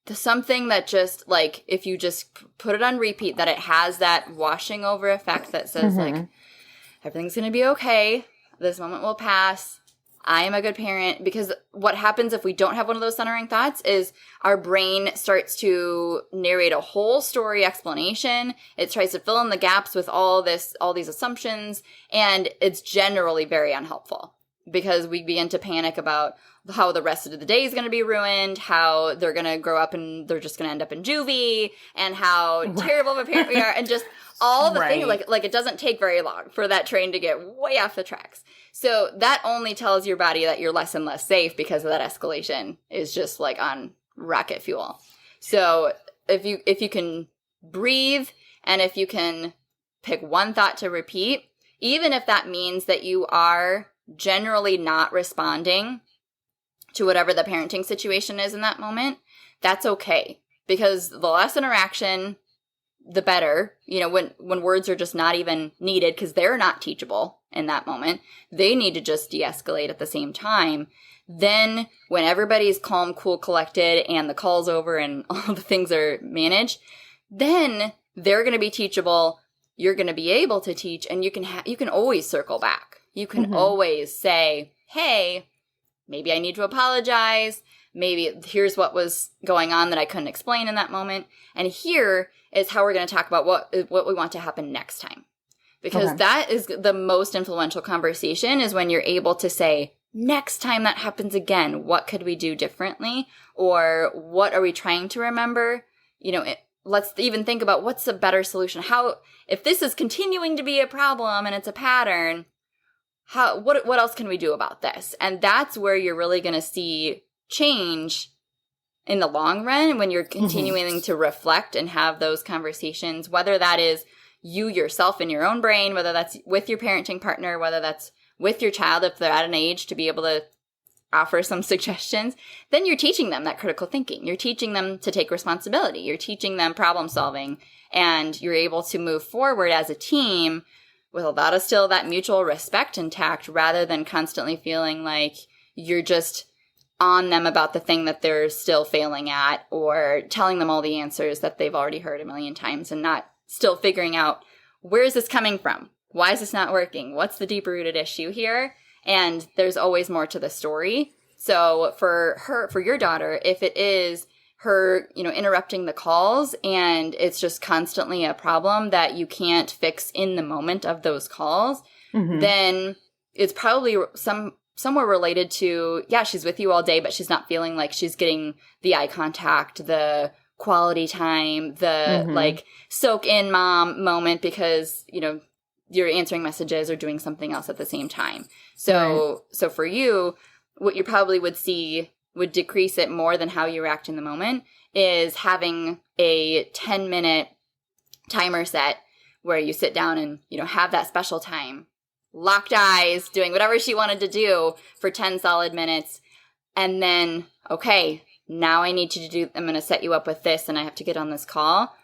Something that just like, if you just put it on repeat, that it has that washing over effect that says like, everything's going to be okay. This moment will pass. I am a good parent. Because what happens if we don't have one of those centering thoughts is our brain starts to narrate a whole story explanation. It tries to fill in the gaps with all these assumptions. And it's generally very unhelpful, because we begin to panic about how the rest of the day is going to be ruined, how they're going to grow up and they're just going to end up in juvie, and how terrible of a parent we are, and just all the things. Like it doesn't take very long for that train to get way off the tracks. So that only tells your body that you're less and less safe, because of that escalation is just like on rocket fuel. So if you can breathe, and if you can pick one thought to repeat, even if that means that you are generally not responding to whatever the parenting situation is in that moment, that's okay. Because the less interaction, the better. When words are just not even needed, because they're not teachable in that moment, they need to just de-escalate at the same time. Then when everybody's calm, cool, collected, and the call's over and all the things are managed, then they're going to be teachable. You're going to be able to teach, and you can always circle back. You can always say, hey, maybe I need to apologize. Maybe here's what was going on that I couldn't explain in that moment. And here is how we're going to talk about what we want to happen next time. Because that is the most influential conversation, is when you're able to say, next time that happens again, what could we do differently? Or what are we trying to remember? Let's even think about what's a better solution. If this is continuing to be a problem and it's a pattern, what else can we do about this? And that's where you're really going to see change in the long run, when you're continuing to reflect and have those conversations, whether that is you yourself in your own brain, whether that's with your parenting partner, whether that's with your child, if they're at an age to be able to offer some suggestions. Then you're teaching them that critical thinking. You're teaching them to take responsibility. You're teaching them problem solving, and you're able to move forward as a team with a lot of still that mutual respect intact, rather than constantly feeling like you're just on them about the thing that they're still failing at, or telling them all the answers that they've already heard a million times and not still figuring out, where is this coming from? Why is this not working? What's the deeper rooted issue here? And there's always more to the story. So for your daughter, if it is her, interrupting the calls and it's just constantly a problem that you can't fix in the moment of those calls, then it's probably somewhere related to, she's with you all day, but she's not feeling like she's getting the eye contact, the quality time, the like soak in mom moment, because, you're answering messages or doing something else at the same time. So for you, what you probably would see would decrease it more than how you react in the moment is having a 10-minute timer set where you sit down and, have that special time, locked eyes, doing whatever she wanted to do for 10 solid minutes. And then, okay, now I need you to do, I'm going to set you up with this and I have to get on this call.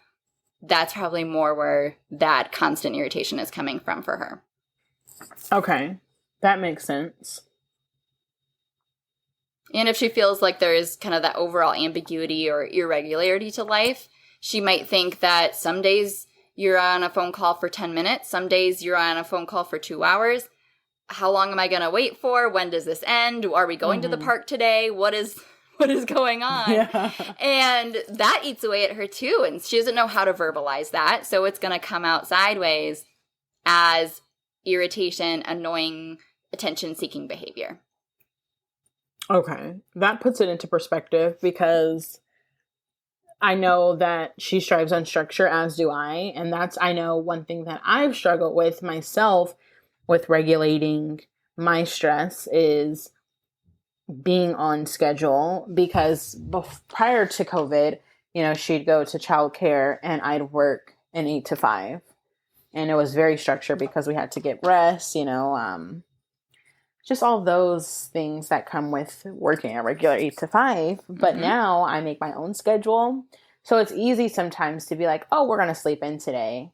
That's probably more where that constant irritation is coming from for her. Okay. That makes sense. And if she feels like there is kind of that overall ambiguity or irregularity to life, she might think that some days you're on a phone call for 10 minutes, some days you're on a phone call for 2 hours. How long am I going to wait for? When does this end? Are we going to the park today? What is going on? Yeah. And that eats away at her too. And she doesn't know how to verbalize that. So it's going to come out sideways as irritation, annoying, attention-seeking behavior. Okay. That puts it into perspective, because I know that she strives on structure, as do I. And that's, I know, one thing that I've struggled with myself with regulating my stress is being on schedule, because prior to COVID, she'd go to childcare and I'd work an 8 to 5. And it was very structured because we had to get rest, just all those things that come with working a regular 8 to 5. But now I make my own schedule. So it's easy sometimes to be like, oh, we're going to sleep in today,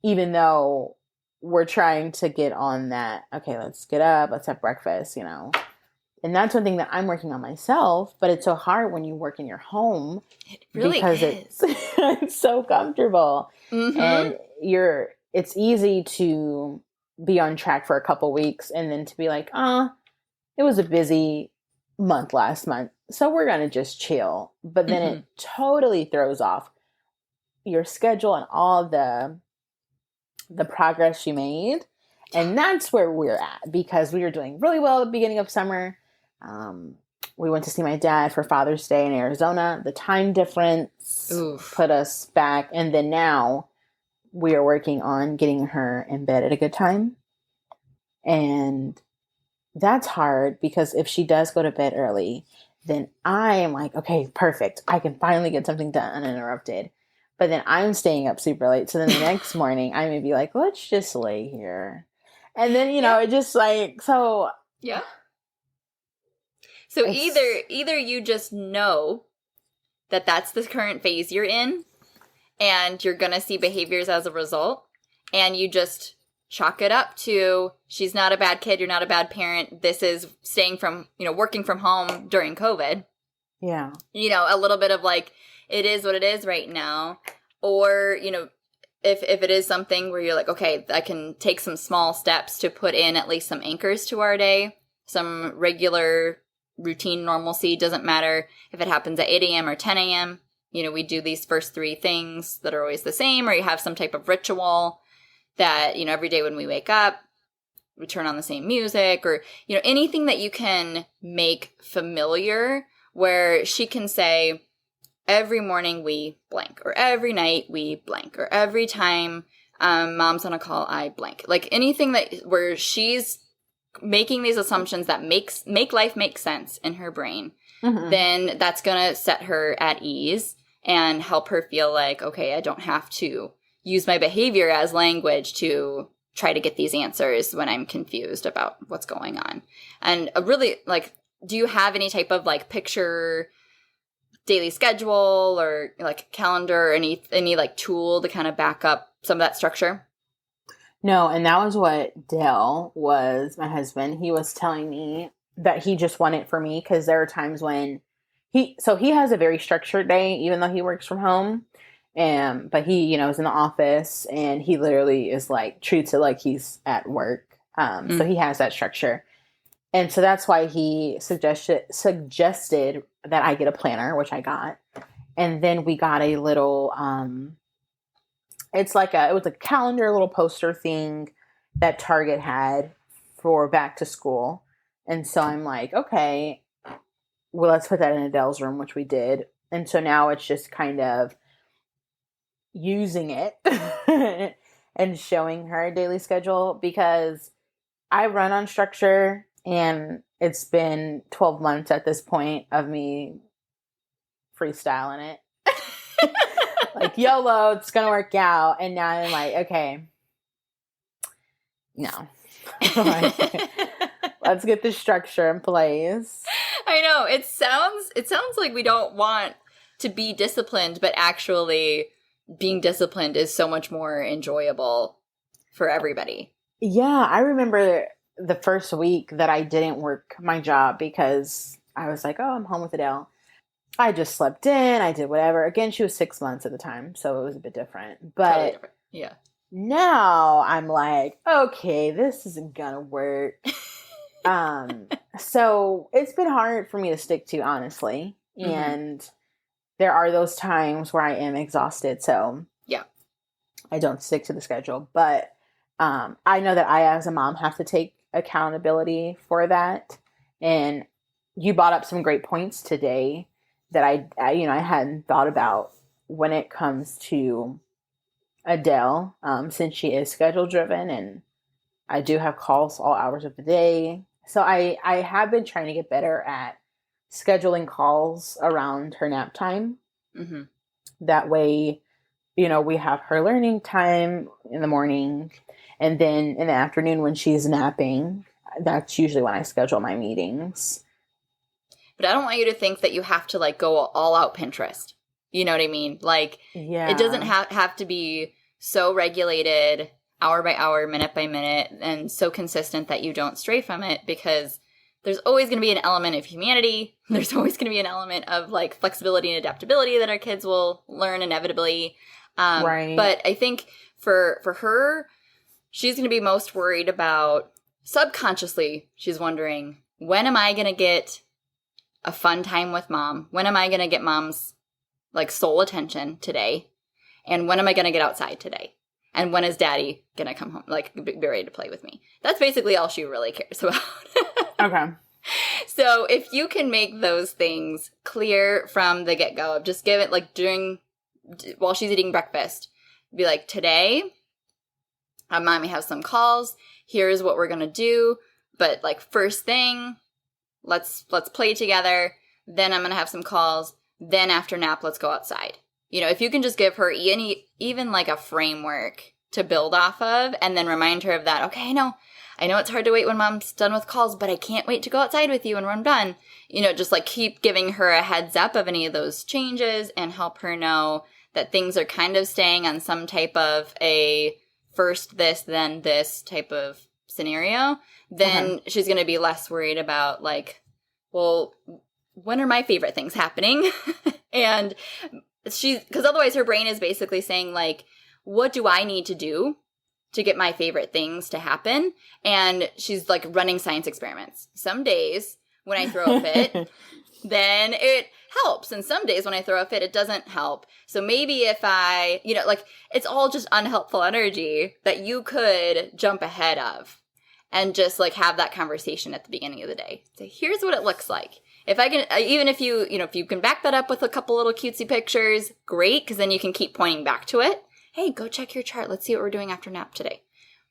even though we're trying to get on that, okay, let's get up, let's have breakfast, And that's one thing that I'm working on myself, but it's so hard when you work in your home. It really because is. It's so comfortable. And it's easy to be on track for a couple weeks and then to be like, it was a busy month last month, so we're going to just chill. But then it totally throws off your schedule and all the progress you made. And that's where we're at, because we were doing really well at the beginning of summer. We went to see my dad for Father's Day in Arizona. The time difference put us back. And then now we are working on getting her in bed at a good time. And that's hard, because if she does go to bed early, then I am like, okay, perfect. I can finally get something done uninterrupted. But then I'm staying up super late. So then the next morning I may be like, let's just lay here. And then, it just like, so. Yeah. So either you just know that that's the current phase you're in and you're going to see behaviors as a result, and you just chalk it up to, she's not a bad kid, you're not a bad parent, this is staying from, working from home during COVID. Yeah. A little bit of like, it is what it is right now. Or, if it is something where you're like, okay, I can take some small steps to put in at least some anchors to our day, some regular routine normalcy. Doesn't matter if it happens at 8 a.m. or 10 a.m. We do these first 3 things that are always the same, or you have some type of ritual that, every day when we wake up, we turn on the same music, or, anything that you can make familiar, where she can say, every morning we blank, or every night we blank, or every time mom's on a call, I blank. Like anything where she's making these assumptions that make life make sense in her brain, then that's going to set her at ease and help her feel like, okay, I don't have to use my behavior as language to try to get these answers when I'm confused about what's going on. And really, like, do you have any type of like picture daily schedule or like calendar or any like tool to kind of back up some of that structure? No, and that was what Dale was, my husband. He was telling me that he just wanted for me because there are times when he has a very structured day, even though he works from home. And but he, is in the office and he literally is like treats it like he's at work. So he has that structure. And so that's why he suggested that I get a planner, which I got. And then we got a little it was a calendar little poster thing that Target had for back to school. And so I'm like, okay, well, let's put that in Adele's room, which we did. And so now it's just kind of using it and showing her a daily schedule because I run on structure and it's been 12 months at this point of me freestyling it. Like, YOLO, it's going to work out. And now I'm like, okay, no. Let's get the structure in place. I know. It sounds like we don't want to be disciplined, but actually being disciplined is so much more enjoyable for everybody. Yeah, I remember the first week that I didn't work my job because I was like, oh, I'm home with Adele. I just slept in. I did whatever. Again, she was 6 months at the time, so it was a bit different. But totally different. Yeah. Now I'm like, okay, this isn't gonna work. So it's been hard for me to stick to, honestly. Mm-hmm. And there are those times where I am exhausted, so yeah, I don't stick to the schedule. But I know that I, as a mom, have to take accountability for that. And you brought up some great points today that I hadn't thought about when it comes to Adele, since she is schedule driven and I do have calls all hours of the day. So I have been trying to get better at scheduling calls around her nap time. Mm-hmm. That way, we have her learning time in the morning, and then in the afternoon when she's napping, that's usually when I schedule my meetings. But I don't want you to think that you have to like go all out Pinterest. You know what I mean? Like, yeah. It doesn't have to be so regulated hour by hour, minute by minute, and so consistent that you don't stray from it, because there's always going to be an element of humanity. There's always going to be an element of like flexibility and adaptability that our kids will learn inevitably. Right. But I think for her, she's going to be most worried about, subconsciously, she's wondering, when am I going to get a fun time with mom? When am I going to get mom's like sole attention today? And when am I going to get outside today? And when is daddy going to come home, like be ready to play with me? That's basically all she really cares about. Okay. So if you can make those things clear from the get-go, just give it like while she's eating breakfast, be like, today, mommy has some calls. Here's what we're going to do. But like first thing, let's play together. Then I'm going to have some calls. Then after nap, let's go outside. If you can just give her even like a framework to build off of, and then remind her of that. Okay, I know it's hard to wait when mom's done with calls, but I can't wait to go outside with you when I'm done. Just like keep giving her a heads up of any of those changes and help her know that things are kind of staying on some type of a first this, then this type of scenario. Then she's going to be less worried about like, well, when are my favorite things happening? And because otherwise her brain is basically saying like, what do I need to do to get my favorite things to happen? And she's like running science experiments. Some days when I throw a fit, then it helps. And some days when I throw a fit, it doesn't help. So maybe if I, like it's all just unhelpful energy that you could jump ahead of and just like have that conversation at the beginning of the day. So here's what it looks like. If I can, even if you, if you can back that up with a couple little cutesy pictures, great, because then you can keep pointing back to it. Hey, go check your chart. Let's see what we're doing after nap today.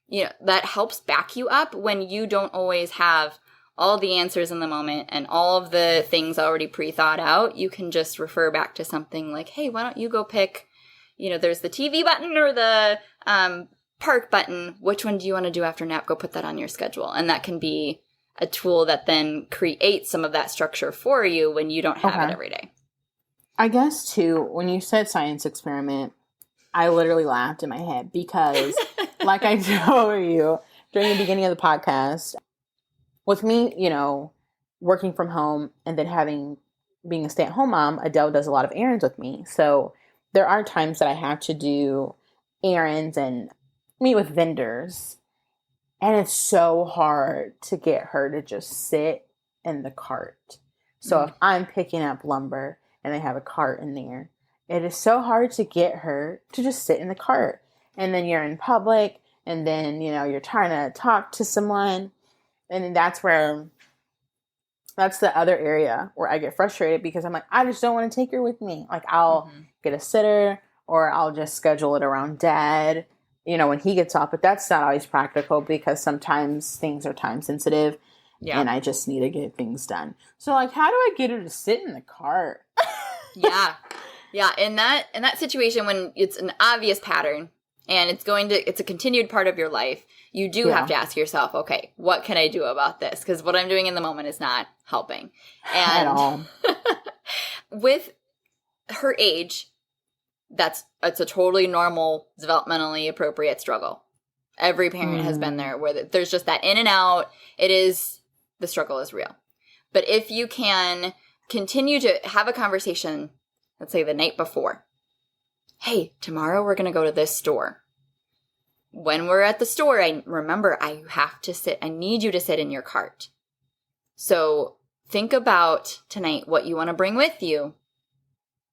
That helps back you up when you don't always have all the answers in the moment and all of the things already pre-thought out. You can just refer back to something like, hey, why don't you go pick, there's the TV button or the park button. Which one do you want to do after nap? Go put that on your schedule. And that can be a tool that then creates some of that structure for you when you don't have it every day. I guess, too, when you said science experiment, I literally laughed in my head because, like I told you during the beginning of the podcast, with me, working from home and then being a stay-at-home mom, Adele does a lot of errands with me. So there are times that I have to do errands and meet with vendors. And it's so hard to get her to just sit in the cart. So if I'm picking up lumber and they have a cart in there, it is so hard to get her to just sit in the cart. And then you're in public and then, you're trying to talk to someone. And then that's the other area where I get frustrated because I'm like, I just don't want to take her with me. Like I'll get a sitter or I'll just schedule it around dad, when he gets off. But that's not always practical because sometimes things are time sensitive and I just need to get things done. So like, how do I get her to sit in the cart? Yeah. In that situation, when it's an obvious pattern and it's a continued part of your life, you do have to ask yourself, okay, what can I do about this? Because what I'm doing in the moment is not helping. And at all. With her age, it's a totally normal, developmentally appropriate struggle. Every parent has been there where there's just that in and out. The struggle is real. But if you can continue to have a conversation, let's say the night before, hey, tomorrow we're going to go to this store. When we're at the store, I need you to sit in your cart. So think about tonight what you want to bring with you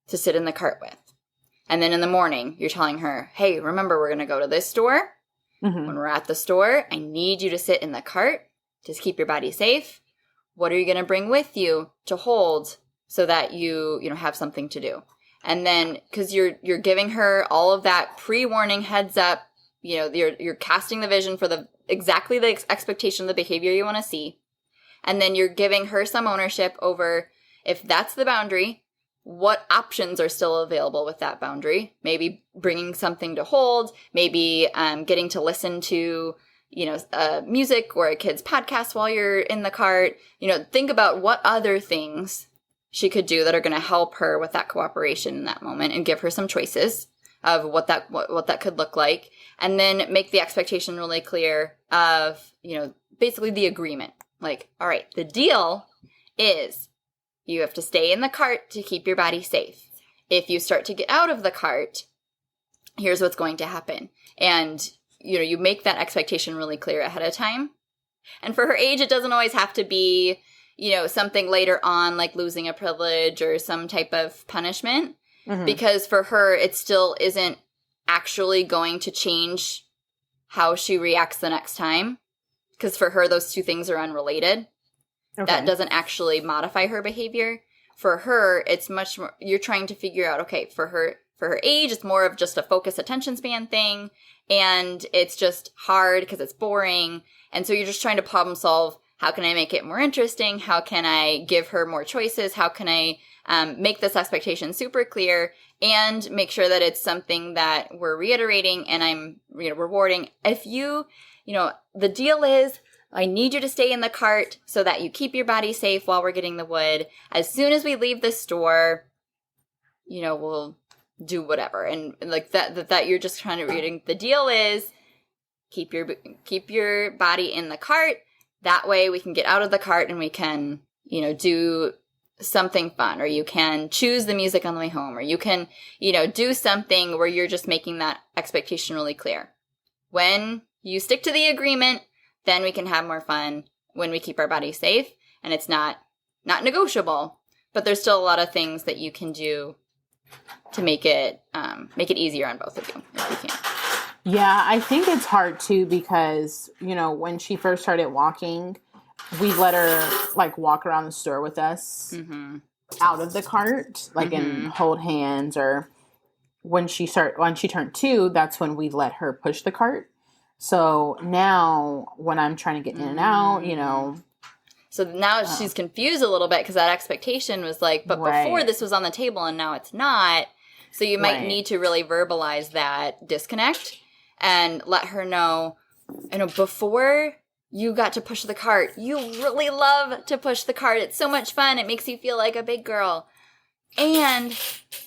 to sit in the cart with. And then in the morning, you're telling her, hey, remember, we're going to go to this store. When we're at the store, I need you to sit in the cart. Just keep your body safe. What are you going to bring with you to hold so that you have something to do? And then, because you're giving her all of that pre-warning heads up, you're casting the vision for exactly the expectation of the behavior you want to see. And then you're giving her some ownership over, if that's the boundary, what options are still available with that boundary. Maybe bringing something to hold, maybe getting to listen to, music or a kid's podcast while you're in the cart. Think about what other things she could do that are going to help her with that cooperation in that moment and give her some choices of what that could look like. And then make the expectation really clear of, basically the agreement. Like, all right, the deal is you have to stay in the cart to keep your body safe. If you start to get out of the cart, here's what's going to happen. And, you make that expectation really clear ahead of time. And for her age, it doesn't always have to be, something later on, like losing a privilege or some type of punishment. Because for her, it still isn't actually going to change how she reacts the next time. Because for her, those two things are unrelated. Okay. That doesn't actually modify her behavior. For her, it's much more, you're trying to figure out, okay, for her age, it's more of just a focus attention span thing. And it's just hard because it's boring. And so you're just trying to problem solve. How can I make it more interesting? How can I give her more choices? How can I make this expectation super clear and make sure that it's something that we're reiterating and I'm rewarding? If the deal is, I need you to stay in the cart so that you keep your body safe while we're getting the wood. As soon as we leave the store, we'll do whatever. And like that you're just trying to reading. The deal is keep your body in the cart. That way we can get out of the cart and we can, do something fun, or you can choose the music on the way home, or you can, do something where you're just making that expectation really clear. When you stick to the agreement, then we can have more fun when we keep our body safe, and it's not negotiable, but there's still a lot of things that you can do to make it easier on both of you if you can. Yeah, I think it's hard too because, when she first started walking, we let her like walk around the store with us out of the cart, like and hold hands. Or when she turned 2, that's when we let her push the cart. So now when I'm trying to get in and out, So now she's confused a little bit because that expectation was like, but before this was on the table and now it's not. So you might need to really verbalize that disconnect and let her know, before you got to push the cart, you really love to push the cart. It's so much fun. It makes you feel like a big girl. And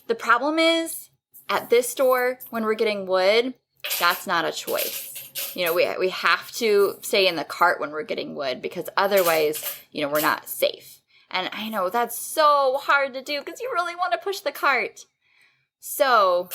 the problem is at this store, when we're getting wood, that's not a choice. You know, we have to stay in the cart when we're getting wood because otherwise, you know, we're not safe. And I know that's so hard to do because you really want to push the cart. So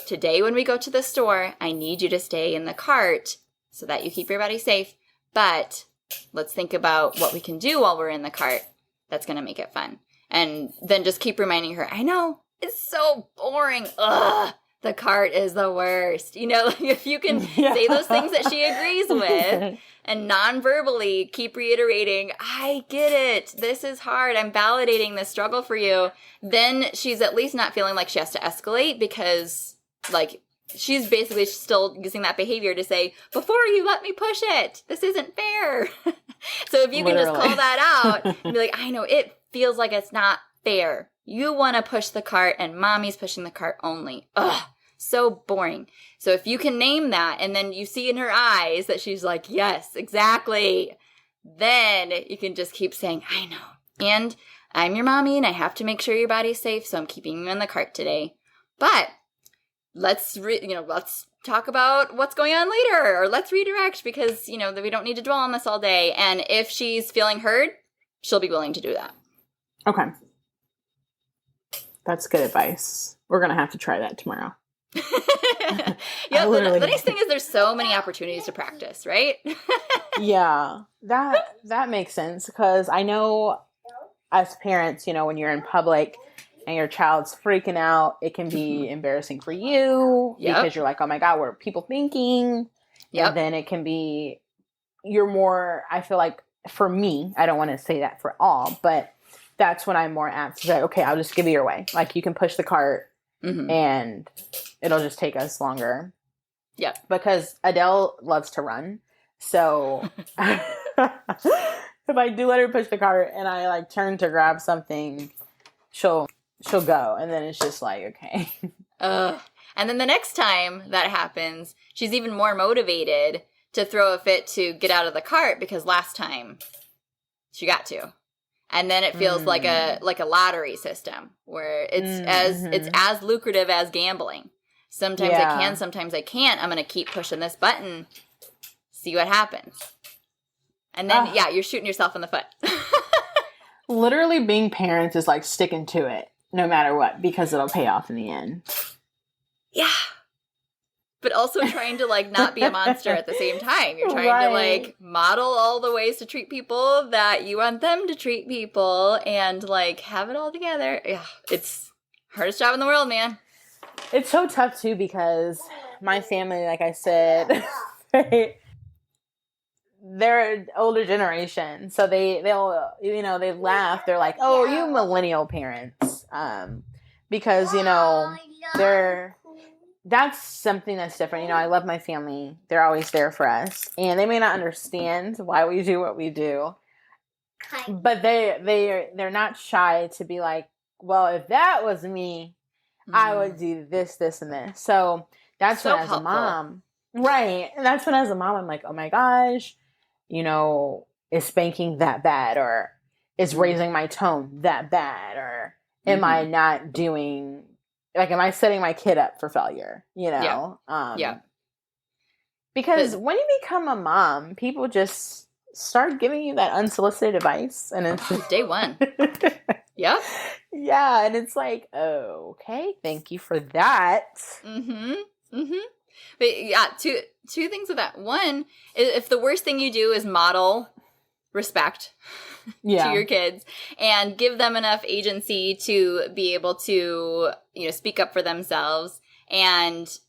today when we go to the store, I need you to stay in the cart so that you keep your body safe. But let's think about what we can do while we're in the cart that's going to make it fun. And then just keep reminding her, I know, it's so boring. Ugh, the cart is the worst. You know, like if you can say those things that she agrees with and non-verbally keep reiterating, I get it. This is hard. I'm validating this struggle for you. Then she's at least not feeling like she has to escalate because, like, she's basically still using that behavior to say, before you let me push it, this isn't fair. So if you can just call that out and be like, I know, it feels like it's not fair. You want to push the cart and mommy's pushing the cart only. Ugh, so boring. So if you can name that and then you see in her eyes that she's like, yes, exactly, then you can just keep saying, I know. And I'm your mommy and I have to make sure your body's safe, so I'm keeping you in the cart today. But let's talk about what's going on later, or let's redirect because, you know, we don't need to dwell on this all day. And if she's feeling heard, she'll be willing to do that. Okay. That's good advice. We're going to have to try that tomorrow. Yeah, the nice thing is there's so many opportunities to practice, right? Yeah, that makes sense because I know as parents, you know, when you're in public and your child's freaking out, it can be embarrassing for you because you're like, oh my God, what are people thinking? And then it can be, I feel like for me, I don't want to say that for all, but that's when I'm more apt to say, okay, I'll just give you your way. Like you can push the cart and it'll just take us longer. Yeah. Because Adele loves to run. So if I do let her push the cart and I like turn to grab something, she'll go. And then it's just like, okay. And then the next time that happens, she's even more motivated to throw a fit to get out of the cart because last time she got to. And then it feels like a lottery system where it's as lucrative as gambling. Sometimes I can, sometimes I can't. I'm going to keep pushing this button, see what happens. And then, you're shooting yourself in the foot. Literally being parents is like sticking to it no matter what because it'll pay off in the end. Yeah. But also trying to, like, not be a monster at the same time. You're trying to, like, model all the ways to treat people that you want them to treat people and, like, have it all together. Yeah, it's hardest job in the world, man. It's so tough, too, because my family, like I said, they're an older generation. So they'll, you know, they laugh. They're like, oh, you millennial parents. Because, you know, that's something that's different. You know, I love my family. They're always there for us. And they may not understand why we do what we do. But they're not shy to be like, well, if that was me, I would do this, this, and this. So that's when as a mom. Right. And that's when as a mom, I'm like, oh my gosh, you know, is spanking that bad? Or is raising my tone that bad? Or am I not doing... Like, am I setting my kid up for failure? You know? Because when you become a mom, people just start giving you that unsolicited advice. And it's just day one. Yeah. Yeah. And it's like, oh, okay. Thank you for that. But yeah, two things with that. One, if the worst thing you do is model respect to your kids and give them enough agency to be able to, you know, speak up for themselves and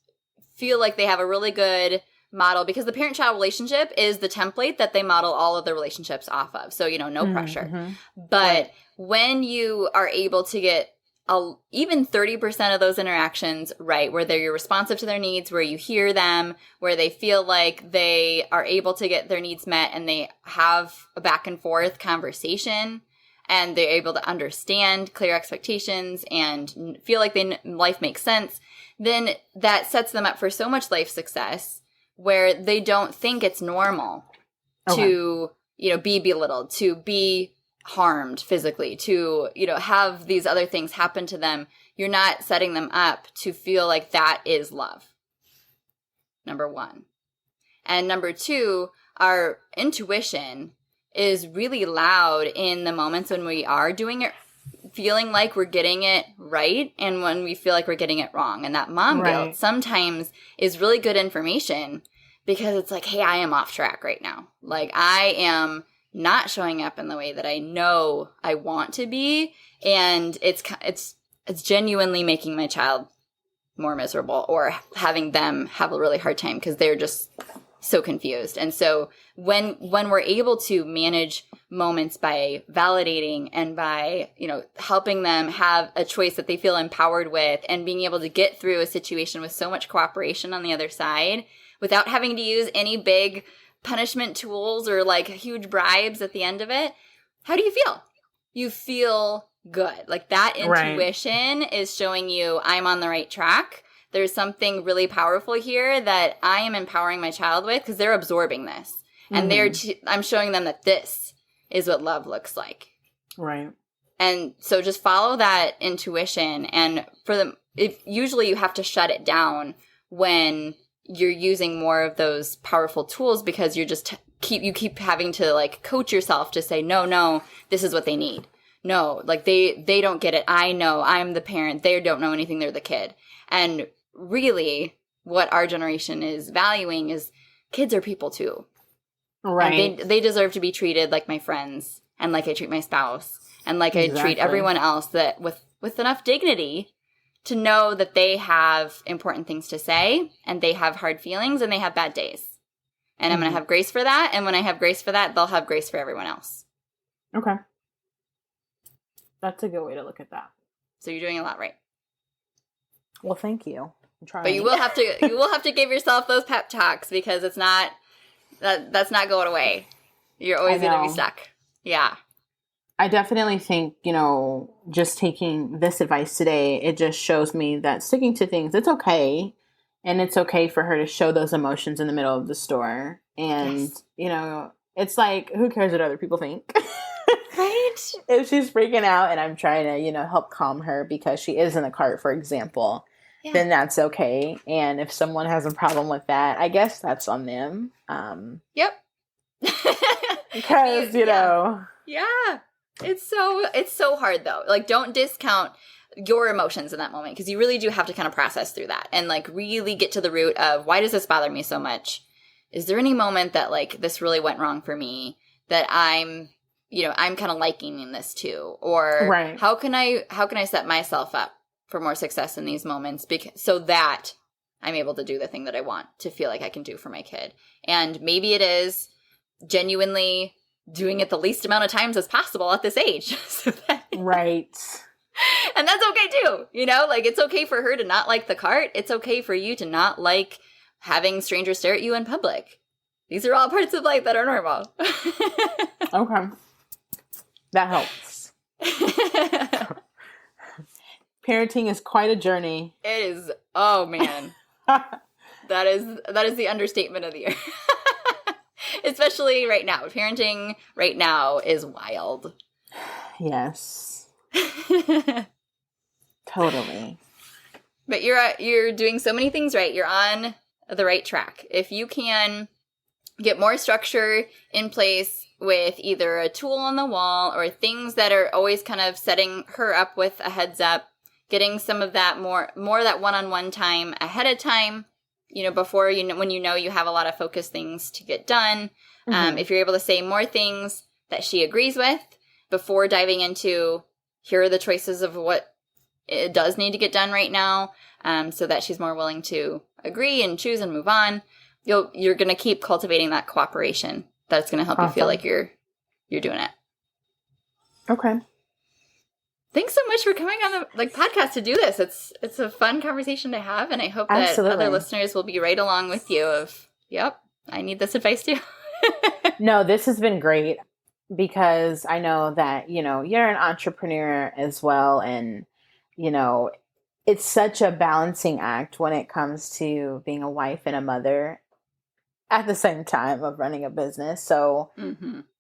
feel like they have a really good model, because the parent-child relationship is the template that they model all of the relationships off of. So, you know, no pressure. But when you are able to get even 30% of those interactions right, where you're responsive to their needs, where you hear them, where they feel like they are able to get their needs met and they have a back and forth conversation and they're able to understand clear expectations and feel like life makes sense, then that sets them up for so much life success where they don't think it's normal to, you know, be belittled, to be harmed physically, to, have these other things happen to them, you're not setting them up to feel like that is love. Number one. And number two, our intuition is really loud in the moments when we are doing it, feeling like we're getting it right, and when we feel like we're getting it wrong. And that mom guilt sometimes is really good information, because it's like, hey, I am off track right now. Like, I am not showing up in the way that I know I want to be, and it's genuinely making my child more miserable, or having them have a really hard time because they're just so confused. And so when we're able to manage moments by validating and by, helping them have a choice that they feel empowered with, and being able to get through a situation with so much cooperation on the other side without having to use any big punishment tools or like huge bribes at the end of it, how do you feel? You feel good. Like, that intuition is showing you, I'm on the right track. There's something really powerful here that I am empowering my child with, because they're absorbing this. And I'm showing them that this is what love looks like. Right. And so just follow that intuition. And for them, usually you have to shut it down when you're using more of those powerful tools, because you're just keep having to like coach yourself to say, no, this is what they need. No, like they don't get it. I know, I'm the parent. They don't know anything. They're the kid. And really what our generation is valuing is kids are people too. Right. And they deserve to be treated like my friends, and like I treat my spouse, and like I treat everyone else, that with enough dignity to know that they have important things to say, and they have hard feelings, and they have bad days. And I'm going to have grace for that. And when I have grace for that, they'll have grace for everyone else. Okay. That's a good way to look at that. So you're doing a lot right. Well, thank you. I'm trying. But you will have to give yourself those pep talks, because it's not that's not going away. You're always going to be stuck. Yeah. I definitely think, just taking this advice today, it just shows me that sticking to things, it's okay. And it's okay for her to show those emotions in the middle of the store. And, it's like, who cares what other people think? Right? If she's freaking out and I'm trying to, help calm her because she is in the cart, for example, then that's okay. And if someone has a problem with that, I guess that's on them. Yep. Because, Yeah. It's so hard though. Like, don't discount your emotions in that moment, because you really do have to kind of process through that and like really get to the root of, why does this bother me so much? Is there any moment that like this really went wrong for me that I'm kind of liking this too? Or how can I set myself up for more success in these moments, so that I'm able to do the thing that I want to feel like I can do for my kid? And maybe it is genuinely doing it the least amount of times as possible at this age. Right. And that's okay too. Like, it's okay for her to not like the cart. It's okay for you to not like having strangers stare at you in public. These are all parts of life that are normal. Okay. That helps. Parenting is quite a journey. It is. Oh man. That is the understatement of the year. Especially right now. Parenting right now is wild. Yes. Totally. But you're doing so many things right. You're on the right track. If you can get more structure in place with either a tool on the wall or things that are always kind of setting her up with a heads up, getting some of that more that one-on-one time ahead of time, before when you have a lot of focused things to get done. If you're able to say more things that she agrees with before diving into, here are the choices of what it does need to get done right now, so that she's more willing to agree and choose and move on, you're going to keep cultivating that cooperation. That's going to help you feel like you're doing it. Okay. Thanks so much for coming on the podcast to do this. It's a fun conversation to have, and I hope that other listeners will be right along with you of, yep, I need this advice too. No, this has been great, because I know that, you're an entrepreneur as well, and, it's such a balancing act when it comes to being a wife and a mother. at the same time of running a business. So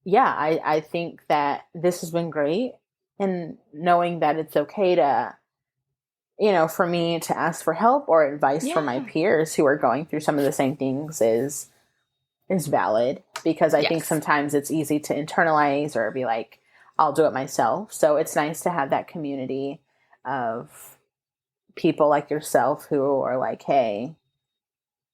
yeah, I think that this has been great, and knowing that it's okay to, for me to ask for help or advice from my peers who are going through some of the same things is valid, because I think sometimes it's easy to internalize or be like, I'll do it myself. So it's nice to have that community of people like yourself who are like, hey,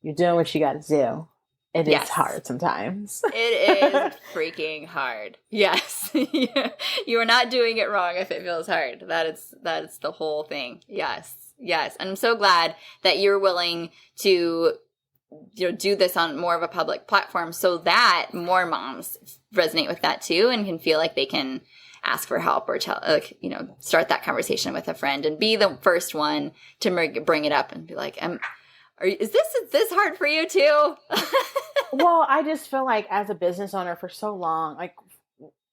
you're doing what you got to do. It is hard sometimes. It is freaking hard. Yes. You are not doing it wrong if it feels hard. That is the whole thing. Yes. Yes. And I'm so glad that you're willing to do this on more of a public platform so that more moms resonate with that too and can feel like they can ask for help or start that conversation with a friend and be the first one to bring it up and be like, is this hard for you too? Well, I just feel like as a business owner for so long, like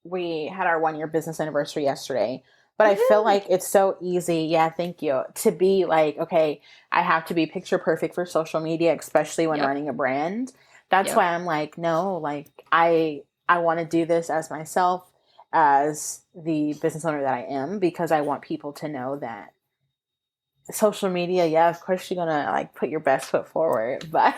we had our 1-year business anniversary yesterday, but I feel like it's so easy. Yeah, thank you. To be like, okay, I have to be picture perfect for social media, especially when running a brand. That's why I'm like, no, like I want to do this as myself, as the business owner that I am, because I want people to know that social media, yeah, of course you're gonna like put your best foot forward, but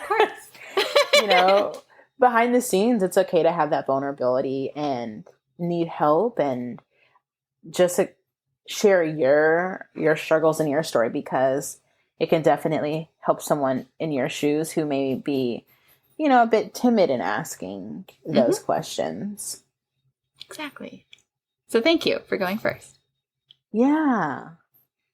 behind the scenes, it's okay to have that vulnerability and need help and just share your struggles and your story, because it can definitely help someone in your shoes who may be, a bit timid in asking those questions. Exactly. So thank you for going first. Yeah.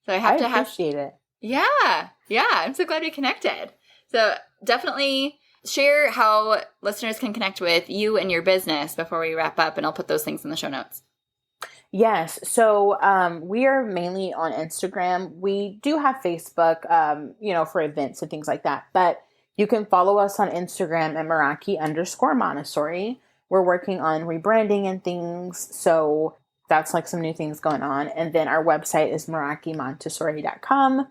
So I appreciate it. Yeah. Yeah. I'm so glad we connected. So definitely share how listeners can connect with you and your business before we wrap up, and I'll put those things in the show notes. Yes. So we are mainly on Instagram. We do have Facebook, for events and things like that. But you can follow us on Instagram at Meraki_Montessori. We're working on rebranding and things. So that's like some new things going on. And then our website is MerakiMontessori.com.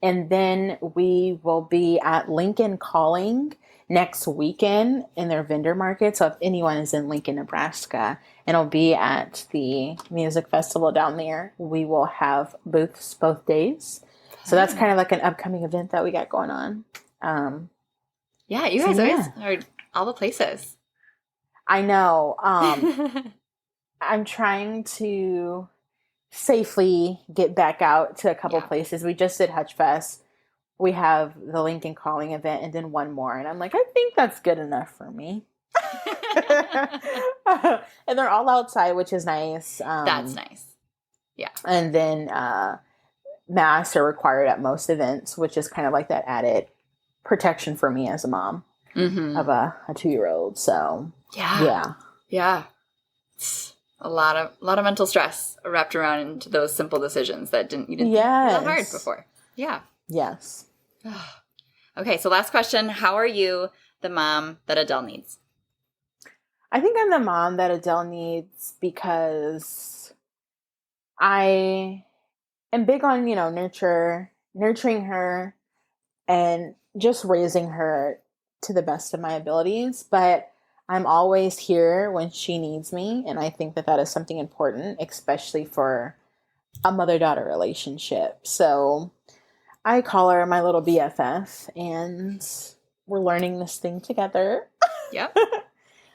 And then we will be at Lincoln Calling next weekend in their vendor market. So if anyone is in Lincoln, Nebraska, and it'll be at the music festival down there, we will have booths both days. So that's kind of like an upcoming event that we got going on. You guys always are all the places. I know. I'm trying to safely get back out to a couple places. We just did Hutch Fest. We have the Lincoln Calling event and then one more. And I'm like, I think that's good enough for me. And they're all outside, which is nice. That's nice. Yeah. And then masks are required at most events, which is kind of like that added protection for me as a mom of a 2-year-old. So yeah. It's a lot of mental stress wrapped around into those simple decisions that you didn't think were that hard before. Yeah. Yes. Okay, so last question. How are you the mom that Adele needs? I think I'm the mom that Adele needs because I am big on, nurturing her and just raising her to the best of my abilities. But I'm always here when she needs me. And I think that is something important, especially for a mother-daughter relationship. So I call her my little BFF, and we're learning this thing together. Yep.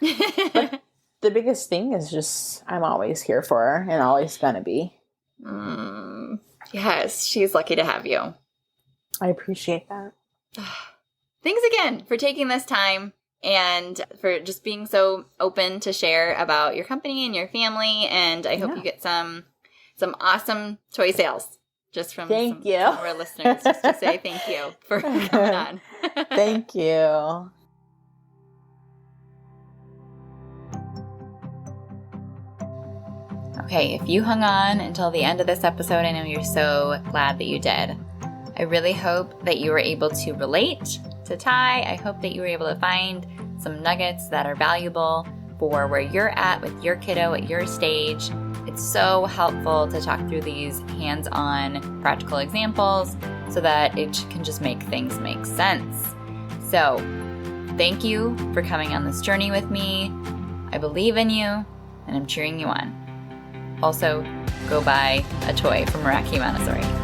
But the biggest thing is just I'm always here for her and always gonna be. Yes, she's lucky to have you. I appreciate that. Thanks again for taking this time and for just being so open to share about your company and your family. And I hope you get some awesome toy sales just from some of our listeners, just to say thank you for coming on. Thank you. Okay, if you hung on until the end of this episode, I know you're so glad that you did. I really hope that you were able to relate to Ty. I hope that you were able to find some nuggets that are valuable for where you're at with your kiddo at your stage. It's so helpful to talk through these hands-on practical examples so that it can just make things make sense. So thank you for coming on this journey with me. I believe in you, and I'm cheering you on. Also, go buy a toy from Meraki Montessori.